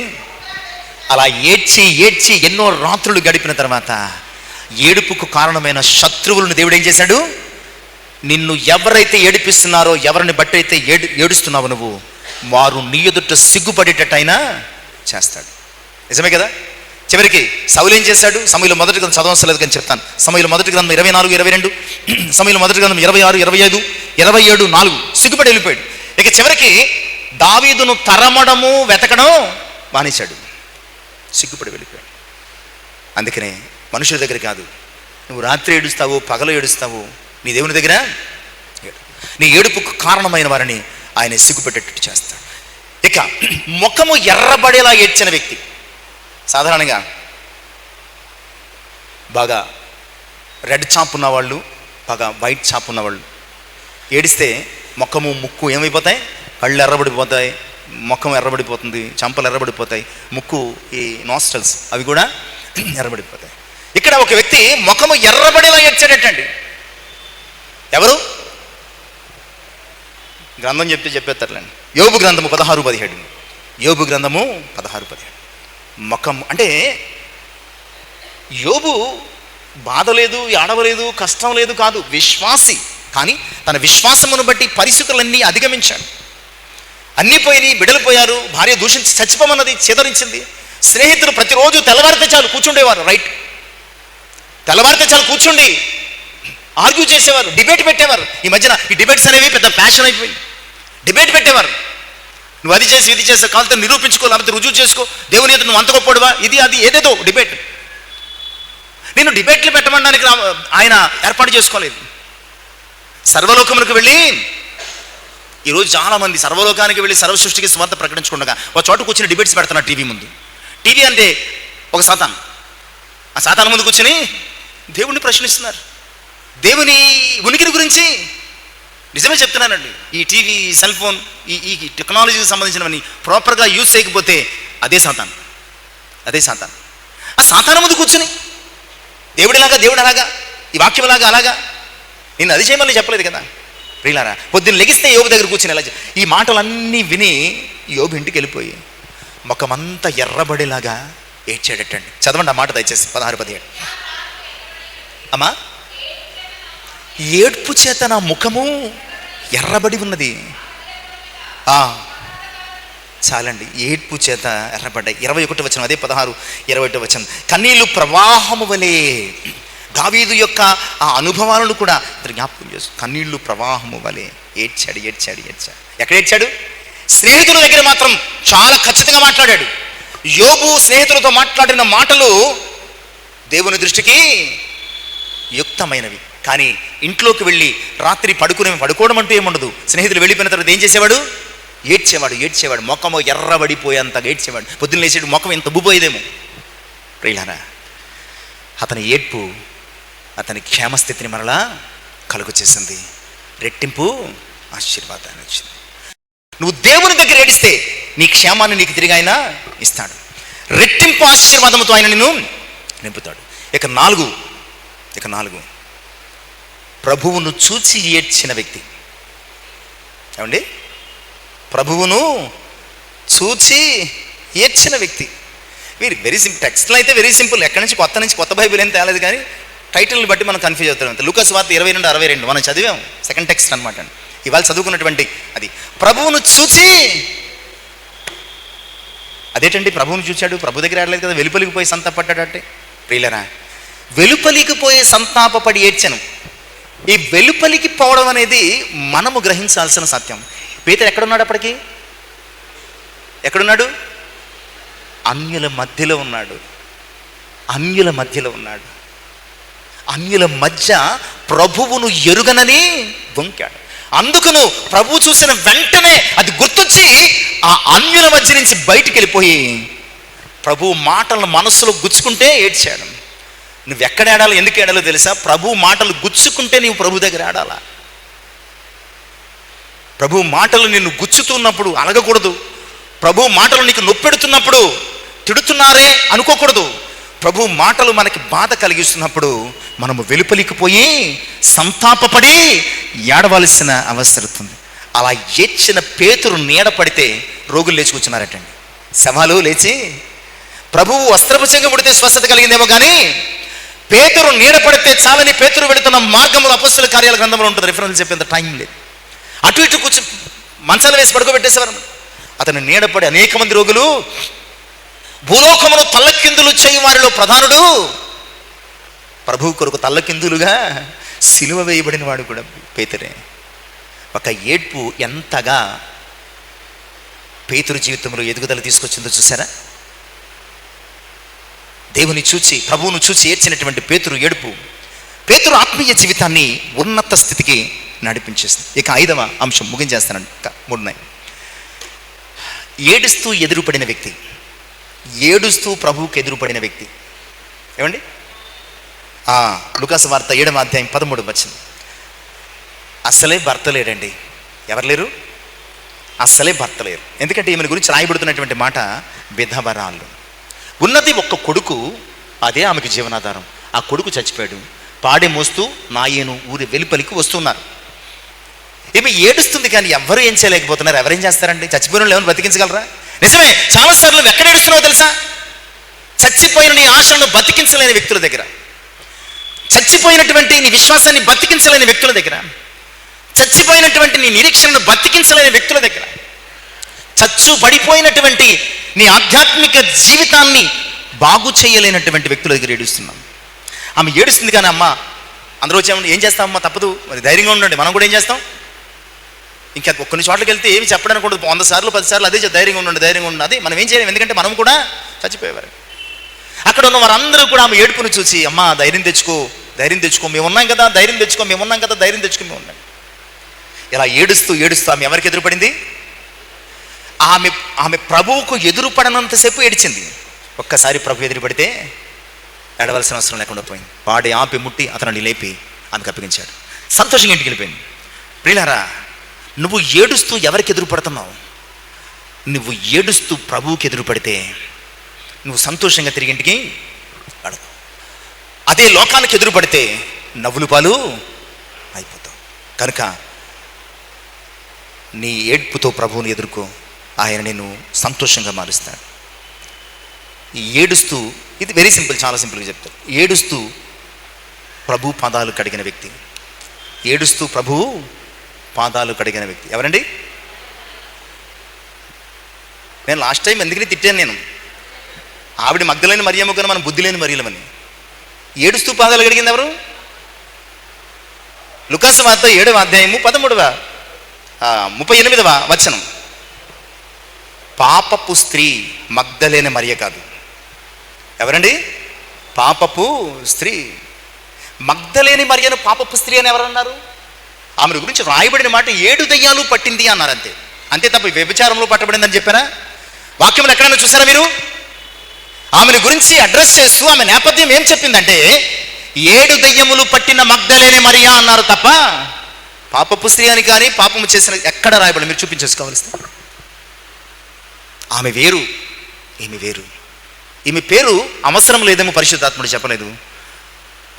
అలా ఏడ్చి ఎన్నో రాత్రులు గడిపిన తర్వాత ఏడుపుకు కారణమైన శత్రువులను దేవుడు ఏం చేశాడు? నిన్ను ఎవరైతే ఏడిపిస్తున్నారో, ఎవరిని బట్టి అయితే ఏడుస్తున్నావు నువ్వు, వారు నీ ఎదుట సిగ్గుపడేటట్టయినా చేస్తాడు. నిజమే కదా? చివరికి సౌలు ఏం చేశాడు? సమయంలో మొదటి గ్రంథం చదవసలేదు కానీ చెప్తాను. సమయంలో మొదటి గ్రంథం 24, 22, సమయంలో మొదటి గ్రంథం 26, 25, 27, 4 సిగ్గుపడి వెళ్ళిపోయాడు. ఇక చివరికి దావీదును తరమడము వెతకడం మానేశాడు, సిగ్గుపడి వెళ్ళిపోయాడు. అందుకనే మనుషుల దగ్గర కాదు, నువ్వు రాత్రి ఏడుస్తావు, పగలు ఏడుస్తావు, నీ దేవుని దగ్గర నీ ఏడుపుకు కారణమైన వారిని ఆయన సిగ్గుపెట్టేటట్టు చేస్తాడు. ఇక ముఖము ఎర్రబడేలా ఏడ్చిన వ్యక్తి, సాధారణంగా బాగా రెడ్ చాప్ ఉన్నవాళ్ళు, బాగా వైట్ చాప్ ఉన్నవాళ్ళు ఏడిస్తే ముఖము ముక్కు ఏమైపోతాయి? కళ్ళు ఎర్రబడిపోతాయి, ముఖం ఎర్రబడిపోతుంది, చంపలు ఎర్రబడిపోతాయి, ముక్కు ఈ నాస్టల్స్ అవి కూడా ఎర్రబడిపోతాయి. ఇక్కడ ఒక వ్యక్తి ముఖము ఎర్రబడేలా ఏడ్చాడటండి. ఎవరు? గ్రంథం చెప్తే చెప్పేస్తారులేండి. యోబు గ్రంథము 16:17. యోబు గ్రంథము 16:17. ముఖం అంటే యోబు బాధ లేదు, ఏడవలేదు, కష్టం లేదు కాదు, విశ్వాసి. కానీ తన విశ్వాసమును బట్టి పరిస్థితులన్నీ అధిగమించాడు. అన్నీ పోయి, బిడ్డలు పోయారు, భార్య దూషించి చచ్చిపోమన్నది, చేదరించింది. స్నేహితులు ప్రతిరోజు తెల్లవారితే చాలు కూర్చుండేవారు, రైట్, తెల్లవారితే చాలు కూర్చుండి ఆర్గ్యూ చేసేవారు, డిబేట్ పెట్టేవారు. ఈ మధ్యన ఈ డిబేట్స్ అనేవి పెద్ద ఫ్యాషన్ అయిపోయింది. డిబేట్ పెట్టేవారు, నువ్వు అది చేసి ఇది చేసి కావాలంటే నిరూపించుకో, లేకపోతే రుజువు చేసుకో, దేవుని ఎదురు నువ్వు అంత గొప్పడువా, ఇది అది ఏదేదో డిబేట్. నేను డిబేట్లు పెట్టమనడానికి ఆయన ఏర్పాటు చేసుకోలేదు. సర్వలోకములకు వెళ్ళి, ఈరోజు చాలామంది సర్వలోకానికి వెళ్ళి సర్వ సృష్టికి స్వార్థ ప్రకటించుకుండగా ఒక చోట కూర్చొని డిబేట్స్ పెడుతున్నారు టీవీ ముందు. టీవీ అంటే ఒక సాతాన్, ఆ సాతాన్ ముందు కూర్చొని దేవుణ్ణి ప్రశ్నిస్తున్నారు, దేవుని ఉనికిని గురించి. నిజమే చెప్తున్నానండి, ఈ టీవీ, సెల్ ఫోన్, ఈ టెక్నాలజీకి సంబంధించినవన్నీ ప్రాపర్గా యూజ్ చేయకపోతే అదే సాతాన్. ఆ సాతాన్ ముందు కూర్చొని దేవుడిలాగా, దేవుడు అలాగా, ఈ వాక్యంలాగా అలాగా, నేను అది చేయమని చెప్పలేదు కదా ప్రియులారా. పొద్దున్న లెగిస్తే యోబు దగ్గర కూర్చొని ఎలా ఈ మాటలన్నీ విని యోబు ఇంటికి వెళ్ళిపోయి ముఖమంతా ఎర్రబడేలాగా ఏడ్చాడటండి. చదవండి ఆ మాట దయచేసి 16:17. అమ్మా, ఏడ్పు చేత నా ముఖము ఎర్రబడి ఉన్నది. చాలండి, ఏడ్పు చేత ఎర్రబడ్డాయి. 21 వచనం, అదే 16:21 వచనం. కన్నీళ్ళు ప్రవాహము వలె, దావీదు యొక్క ఆ అనుభవాలను కూడా జ్ఞాపకం చేస్తూ కన్నీళ్లు ప్రవాహము వలె ఏడ్చాడు. ఎక్కడ ఏడ్చాడు? స్నేహితుల దగ్గర మాత్రం చాలా ఖచ్చితంగా మాట్లాడాడు. యోబు స్నేహితులతో మాట్లాడిన మాటలు దేవుని దృష్టికి యుక్తమైనవి. కానీ ఇంట్లోకి వెళ్ళి రాత్రి పడుకోవడం అంటూ ఏముండదు. స్నేహితులు వెళ్ళిపోయిన తర్వాత ఏం చేసేవాడు? ఏడ్చేవాడు. ముఖము ఎర్రబడిపోయేంతగా ఏడ్చేవాడు. పొద్దున్న లేచేడు ముఖం ఎంత ఉబ్బుపోయేదేమో. ప్రియులారా, అతని ఏడ్పు అతని క్షేమస్థితిని మరలా కలుగు చేసింది, రెట్టింపు ఆశీర్వాదాన్ని వచ్చింది. నువ్వు దేవుని దగ్గర ఏడిస్తే నీ క్షేమాన్ని నీకు తిరిగి ఆయన ఇస్తాడు. రెట్టింపు ఆశీర్వాదంతో ఆయన నిన్ను నింపుతాడు. ఇక నాలుగు ప్రభువును చూచి ఏడ్చిన వ్యక్తి. ఏమండి? ప్రభువును చూచి ఏడ్చిన వ్యక్తి. Very simple. టెక్స్ట్లో అయితే వెరీ సింపుల్. ఎక్కడి నుంచి కొత్త బైబిల్ ఏం తేలేదు, కానీ టైటిల్ని బట్టి మనం కన్ఫ్యూజ్ అవుతాం. లూకాసు వార్త 22:62 మనం చదివాం, సెకండ్ టెక్స్ట్ అనమాట. ఇవాళ చదువుకున్నటువంటి అది ప్రభువును చూచి. అదేంటండి ప్రభువును చూచాడు? ప్రభు దగ్గర ఆడలేదు కదా, వెలుపలికి పోయి సంతాపడ్డాడంటే. ప్రియులరా, వెలుపలికి పోయి సంతాపపడి ఏడ్చను. ఈ వెలుపలికి పోవడం అనేది మనము గ్రహించాల్సిన సత్యం. పేతురు ఎక్కడున్నాడు? అప్పటికి ఎక్కడున్నాడు? అన్యుల మధ్యలో ఉన్నాడు. అన్యుల మధ్య ప్రభువును ఎరుగనని వంకాడు. అందుకును ప్రభు చూసిన వెంటనే అది గుర్తొచ్చి ఆ అన్యుల మధ్య నుంచి బయటికి వెళ్ళిపోయి ప్రభు మాటలను మనస్సులో గుచ్చుకుంటే ఏడ్చాడు. నువ్వు ఎక్కడ ఏడాలో, ఎందుకు ఏడాలో తెలుసా? ప్రభు మాటలు గుచ్చుకుంటే నీవు ప్రభు దగ్గర ఆడాలా. ప్రభు మాటలు నిన్ను గుచ్చుతున్నప్పుడు అలగకూడదు. ప్రభు మాటలు నీకు నొప్పెడుతున్నప్పుడు తిడుతున్నారే అనుకోకూడదు. ప్రభు మాటలు మనకి బాధ కలిగిస్తున్నప్పుడు మనము వెలుపలికి పోయి సంతాపపడి ఏడవలసిన అవసరం. అలా ఏడ్చిన పేతురు నీడ పడితే రోగులు లేచి కూర్చున్నారటండి. శవాలు లేచి, ప్రభువు వస్త్రపు చెంగు పుడితే స్వస్థత కలిగిందేమో కానీ పేతురు నీడ పడితే చాలని పేతురు వెళుతున్న మార్గంలో అపొస్తలుల కార్యాల గ్రంథంలో ఉంటుంది, రిఫరెన్స్ చెప్పేంత టైం లేదు. అటు ఇటు కూర్చో మంచాలు వేసి పడుకోబెట్టేసేవారు. అతను నీడపడి అనేక మంది రోగులు, భూలోకమును తల్లకిందులు చేయి వారిలో ప్రధానుడు, ప్రభువు కొరకు తల్లకిందులుగా సిలువ వేయబడిన వాడు కూడా పేతురే. ఒక ఏడ్పు ఎంతగా పేతురు జీవితంలో ఎదుగుదల తీసుకొచ్చిందో చూసారా? దేవుని చూచి, ప్రభువును చూచి ఏడ్చినటువంటి పేతురు ఏడుపు పేతురు ఆత్మీయ జీవితాన్ని ఉన్నత స్థితికి నడిపించేస్తుంది. ఇక 5వ అంశం ముగించేస్తానండి, 3. ఏడుస్తూ ఎదురుపడిన వ్యక్తి. ఏడుస్తూ ప్రభువుకు ఎదురుపడిన వ్యక్తి. ఏమండి? లూకాసు వార్త 7వ అధ్యాయం 13 వచ్చింది. అస్సలే భర్త లేడండి. ఎవరు లేరు? అస్సలే భర్త లేరు. ఎందుకంటే ఈమెను గురించి రాయబడుతున్నటువంటి మాట విధవరాళ్ళు. ఉన్నది ఒక్క కొడుకు, అదే ఆమెకు జీవనాధారం. ఆ కొడుకు చచ్చిపోయాడు. పాడే మోస్తూ నాయను ఊరి వెలుపలికి వస్తున్నారు. ఈమె ఏడుస్తుంది, కానీ ఎవరు ఏం చేయలేకపోతున్నారు. ఎవరేం చేస్తారండి? చచ్చిపోయిన వాళ్ళు ఏమైనా బతికించగలరా? నిజమే, చాలాసార్లు నువ్వు ఎక్కడ ఏడుస్తున్నావో తెలుసా? చచ్చిపోయిన నీ ఆశలను బతికించలేని వ్యక్తుల దగ్గర, చచ్చిపోయినటువంటి నీ విశ్వాసాన్ని బతికించలేని వ్యక్తుల దగ్గర, చచ్చిపోయినటువంటి నీ నిరీక్షణను బతికించలేని వ్యక్తుల దగ్గర, పడిపోయినటువంటి నీ ఆధ్యాత్మిక జీవితాన్ని బాగు చేయలేనటువంటి వ్యక్తుల దగ్గర ఏడుస్తున్నాం. ఆమె ఏడుస్తుంది, కానీ అమ్మ అందరూ వచ్చామని ఏం చేస్తామమ్మా, తప్పదు, మరి ధైర్యంగా ఉండండి. మనం కూడా ఏం చేస్తాం? ఇంకా కొన్ని చోట్లకి వెళ్తే ఏమి చెప్పడానికి ఉండదు. 100 సార్లు 10 సార్లు అదే ధైర్యంగా ఉండండి, ధైర్యంగా ఉండండి. అదే మనం ఏం చేయలేము, ఎందుకంటే మనం కూడా చచ్చిపోయేవారు. అక్కడ ఉన్న వారందరూ కూడా ఆమె ఏడుపును చూసి, అమ్మ ధైర్యం తెచ్చుకో, ధైర్యం తెచ్చుకో, మేము ఉన్నాం కదా, ధైర్యం తెచ్చుకో, మేము ఉన్నాం కదా, ధైర్యం తెచ్చుకో, మేము ఉన్నాం. ఇలా ఏడుస్తూ ఏడుస్తూ ఆమె ఎవరికి ఎదురుపడింది? ఆమె ప్రభువుకు ఎదురుపడనంతసేపు ఏడిచింది. ఒక్కసారి ప్రభు ఎదురుపడితే ఏడవలసిన అవసరం లేకుండా పోయింది. వాడి ఆపి ముట్టి అతనిని లేపి ఆమెకు అప్పగించాడు. సంతోషంగా ఇంటికి వెళ్ళిపోయింది. ప్రియులారా, నువ్వు ఏడుస్తూ ఎవరికి ఎదురుపడుతున్నావు? నువ్వు ఏడుస్తూ ప్రభువుకి ఎదురుపడితే నువ్వు సంతోషంగా తిరిగి ఇంటికి వెళతావు. అదే లోకానికి ఎదురుపడితే నవ్వులు పాలు అయిపోతావు. కనుక నీ ఏడ్పుతో ప్రభువుని ఎదుర్కో, ఆయన నేను సంతోషంగా మారుస్తాడు. ఏడుస్తూ, ఇది వెరీ సింపుల్, చాలా సింపుల్గా చెప్తారు. ఏడుస్తూ ప్రభు పాదాలు కడిగిన వ్యక్తి, ఏడుస్తూ ప్రభు పాదాలు కడిగిన వ్యక్తి ఎవరండి? నేను లాస్ట్ టైం ఎందుకని తిట్టాను, నేను ఆవిడ మగ్ధులైన మరియమ్మ కన్నా మనం బుద్ధి లేని మరియలమని. ఏడుస్తూ పాదాలు కడిగింది ఎవరు? లూకాసు వార్త 7వ అధ్యాయము 38వ వచనం. పాపపు స్త్రీ మగ్ధలేని మరియ కాదు. ఎవరండి? పాపపు స్త్రీ. మగ్ధలేని మరియను పాపపు స్త్రీ అని ఎవరన్నారు? ఆమె గురించి రాయబడిన మాట 7 దయ్యాలు పట్టింది అన్నారు. అంతే అంతే తప్ప వ్యభిచారంలో పట్టబడిందని చెప్పారా? వాక్యంలో ఎక్కడైనా చూసారా మీరు? ఆమెను గురించి అడ్రస్ చేస్తూ ఆమె నేపథ్యం ఏం చెప్పిందంటే 7 దయ్యములు పట్టిన మగ్ధలేని మరియా అన్నారు తప్ప పాపపు స్త్రీ అని కానీ పాపము చేసిన ఎక్కడ రాయబడి మీరు చూపించేసుకోవాల్సింది. ఆమె వేరు, ఈమె వేరు. ఈమె పేరు అవసరం లేదేమో పరిశుద్ధాత్ముడు చెప్పలేదు.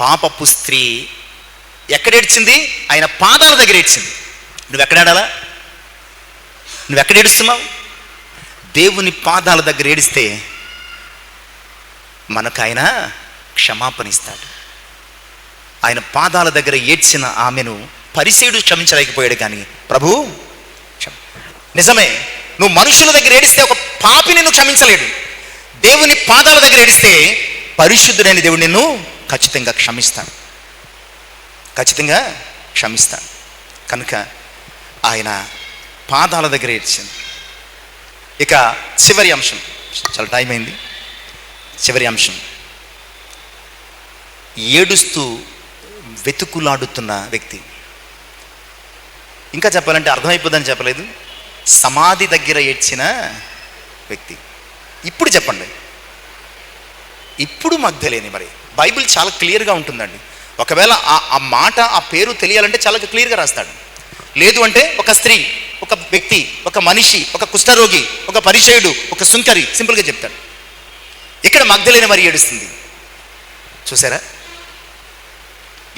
పాపపు స్త్రీ ఎక్కడ ఏడ్చింది? ఆయన పాదాల దగ్గర ఏడ్చింది. నువ్వెక్కడ ఏడాలా? నువ్వెక్కడ ఏడుస్తున్నావు? దేవుని పాదాల దగ్గర ఏడిస్తే మనకు ఆయన క్షమాపణ ఇస్తాడు. ఆయన పాదాల దగ్గర ఏడ్చిన ఆమెను పరిసయ్యుడు క్షమించలేకపోయాడు, కానీ ప్రభు నిజమే, నువ్వు మనుషుల దగ్గర ఏడిస్తే ఒక పాపిని నువ్వు క్షమించలేడు. దేవుని పాదాల దగ్గర ఏడిస్తే పరిశుద్ధుడైన దేవుడు నిన్ను ఖచ్చితంగా క్షమిస్తాడు, ఖచ్చితంగా క్షమిస్తాడు. కనుక ఆయన పాదాల దగ్గర ఏడ్చింది. ఇక చివరి అంశం, చాలా టైం అయింది. చివరి అంశం, ఏడుస్తూ వెతుకులాడుతున్న వ్యక్తి. ఇంకా చెప్పాలంటే అర్థమైపోద్దని చెప్పలేదు, సమాధి దగ్గర ఏడ్చిన వ్యక్తి. ఇప్పుడు చెప్పండి, ఇప్పుడు మగ్ధలేని మరి. బైబిల్ చాలా క్లియర్గా ఉంటుందండి. ఒకవేళ ఆ మాట, ఆ పేరు తెలియాలంటే చాలా క్లియర్గా రాస్తాడు. లేదు అంటే ఒక స్త్రీ, ఒక వ్యక్తి, ఒక మనిషి, ఒక కుష్ఠరోగి, ఒక పరిచయుడు, ఒక సుంకరి, సింపుల్గా చెప్తాడు. ఇక్కడ మగ్ధలేని మరి ఏడుస్తుంది. చూసారా?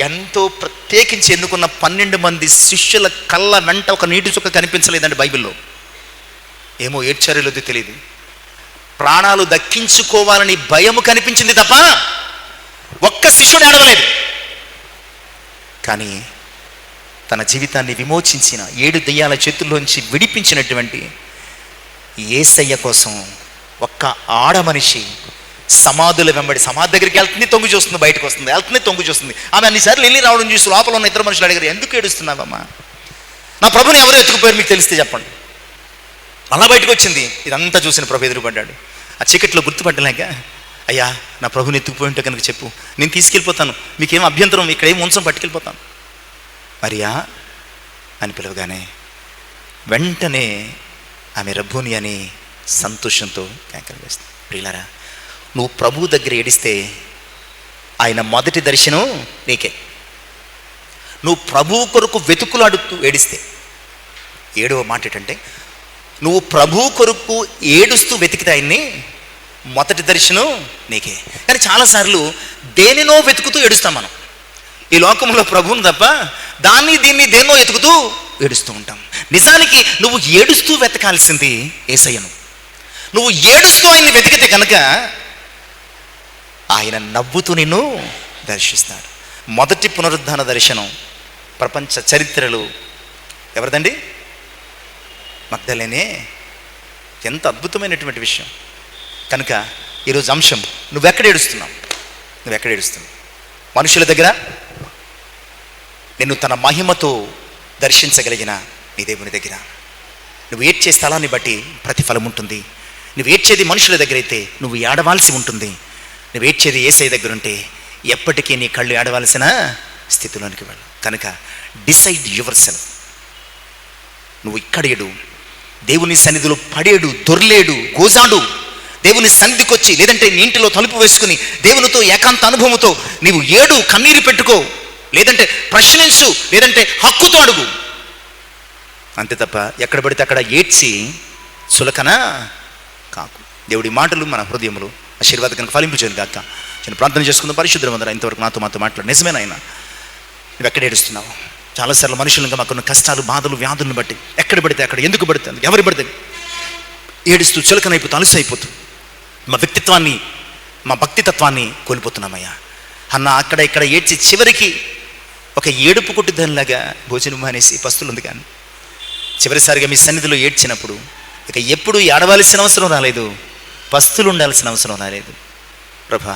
ఎంతో ప్రత్యేకించి ఎన్నుకున్న 12 మంది శిష్యుల కళ్ళ వెంట ఒక నీటి చుక్క కనిపించలేదండి బైబిల్లో. ఏమో ఏడ్చారేలోది తెలియదు. ప్రాణాలు దక్కించుకోవాలని భయము కనిపించింది తప్ప ఒక్క శిష్యుడు ఏడవలేదు. కానీ తన జీవితాన్ని విమోచించిన 7 దెయ్యాల చేతుల్లోంచి విడిపించినటువంటి యేసయ్య కోసం ఒక్క ఆడ మనిషి సమాధుల వెంబడి, సమాధి దగ్గరికి వెళ్తుంది, తొంగి చూస్తుంది, బయటకు వస్తుంది, వెళ్తుంది, తొంగి చూస్తుంది. ఆమె అన్నిసార్లు వెళ్ళి రావడం చూసి లోపల ఉన్న ఇద్దరు మనుషులు అడిగారు, ఎందుకు ఏడుస్తున్నావమ్మా? నా ప్రభుని ఎవరు ఎత్తుకుపోయారు మీకు తెలిస్తే చెప్పండి. అలా బయటకు వచ్చింది. ఇదంతా చూసిన ప్రభు ఎదురుపడ్డాడు. ఆ చీకట్లో గుర్తుపట్టలేక, అయ్యా నా ప్రభుని ఎత్తుకుపోయి ఉంటే కనుక చెప్పు, నేను తీసుకెళ్ళిపోతాను, మీకేం అభ్యంతరం, ఇక్కడ ఏం ఉంచం, పట్టుకెళ్ళిపోతాను. మరియా అని పిలవగానే వెంటనే ఆమె రబ్బూని అని సంతోషంతో కేకలు వేస్తుంది. ప్రియులారా, నువ్వు ప్రభు దగ్గర ఏడిస్తే ఆయన మొదటి దర్శనం నీకే. నువ్వు ప్రభు కొరకు వెతుకులాడుతూ ఏడిస్తే, 7వ మాట ఏంటంటే, నువ్వు ప్రభు కొరకు ఏడుస్తూ వెతికితే ఆయన్ని మొదటి దర్శనం నీకే. కానీ చాలాసార్లు దేనినో వెతుకుతూ ఏడుస్తాం మనం. ఈ లోకంలో ప్రభువును తప్ప దాన్ని దీన్ని దేన్నో వెతుకుతూ ఏడుస్తూ ఉంటాం. నిజానికి నువ్వు ఏడుస్తూ వెతకాల్సింది యేసయ్యను. నువ్వు ఏడుస్తూ ఆయన్ని వెతికితే కనుక ఆయన నవ్వుతూ నిన్ను దర్శిస్తాడు. మొదటి పునరుద్ధాన దర్శనం ప్రపంచ చరిత్రలో ఎవరిదండి? మగ్దలేనే. ఎంత అద్భుతమైనటువంటి విషయం. కనుక ఈరోజు అంశం, నువ్వెక్కడ ఏడుస్తున్నావు? నువ్వెక్కడ ఏడుస్తున్నావు? మనుషుల దగ్గర? నిన్ను తన మహిమతో దర్శించగలిగిన నీ దేవుని దగ్గర? నువ్వు ఏడ్చే స్థలాన్ని బట్టి ప్రతిఫలం ఉంటుంది. నువ్వు ఏడ్చేది మనుషుల దగ్గర అయితే నువ్వు ఏడవాల్సి ఉంటుంది. నువ్వు ఏడ్చేది యేసయ్య దగ్గర ఉంటే ఎప్పటికీ నీ కళ్ళు ఏడవలసిన స్థితిలోనికి వెళ్ళు. కనుక డిసైడ్ యువర్ సెల్ఫ్. నువ్వు ఇక్కడ ఏడు, దేవుని సన్నిధిలో పడేడు, దొర్లేడు, గోజాడు, దేవుని సన్నిధికి వచ్చి, లేదంటే నీ ఇంటిలో తలుపు వేసుకుని దేవునితో ఏకాంత అనుభవంతో నీవు ఏడు, కన్నీరు పెట్టుకో, లేదంటే ప్రశ్నించు, లేదంటే హక్కుతో అడుగు. అంతే తప్ప ఎక్కడ పడితే అక్కడ ఏడ్చి చులకన కాకు. దేవుడి మాటలు మన హృదయములు ఆశీర్వాదకరంగా ఫలింపుచేయను కాక. నేను ప్రార్థన చేసుకుందాం. పరిశుద్ధుల మందర ఇంతవరకు నాతో మాట్లాడు. నిజమేనా ఆయన? నువ్వు ఎక్కడ ఏడుస్తున్నావు? చాలాసార్లు మనుషులంగా మాకున్న కష్టాలు, బాధలు, వ్యాధులను బట్టి ఎక్కడ పడితే అక్కడ, ఎందుకు పడితే ఎవరు పడితే ఏడుస్తూ చులకనైపోతూ అలసైపోతూ మా వ్యక్తిత్వాన్ని, మా భక్తితత్వాన్ని కోల్పోతున్నామయ్యా. అన్న అక్కడ ఇక్కడ ఏడ్చి చివరికి ఒక ఏడుపు కొట్టుదానిలాగా భోజనం మానేసి పస్తులుంది. కానీ చివరిసారిగా మీ సన్నిధిలో ఏడ్చినప్పుడు ఇక ఎప్పుడు ఏడవలసిన అవసరం రాలేదు, పస్తులు ఉండాల్సిన అవసరం రాలేదు. ప్రభా,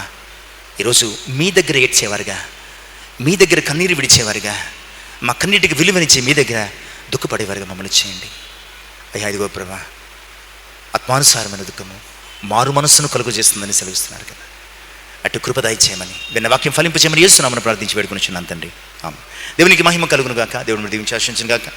ఈరోజు మీ దగ్గర ఏడ్చేవారుగా, మీ దగ్గర కన్నీరు విడిచేవారుగా, మా కన్నీటికి విలువనిచ్చే మీ దగ్గర దుఃఖపడేవారుగా మమ్మల్ని చేయండి అయ్యా. ఇదిగో ప్రభా, ఆత్మానుసారమైన దుఃఖము మారు మనస్సును కలుగు చేస్తుందని సెలవిస్తున్నారు కదా. అటు కృపదాయి చేయమని, విన్న వాక్యం ఫలింపు చేయమని యేసు నామమున ప్రార్థించి వేడుకొనిచున్నాను తండ్రి. ఆమేన్. దేవునికి మహిమ కలుగును గాక. దేవుని దీవించి ఆశీర్వదించును గాక.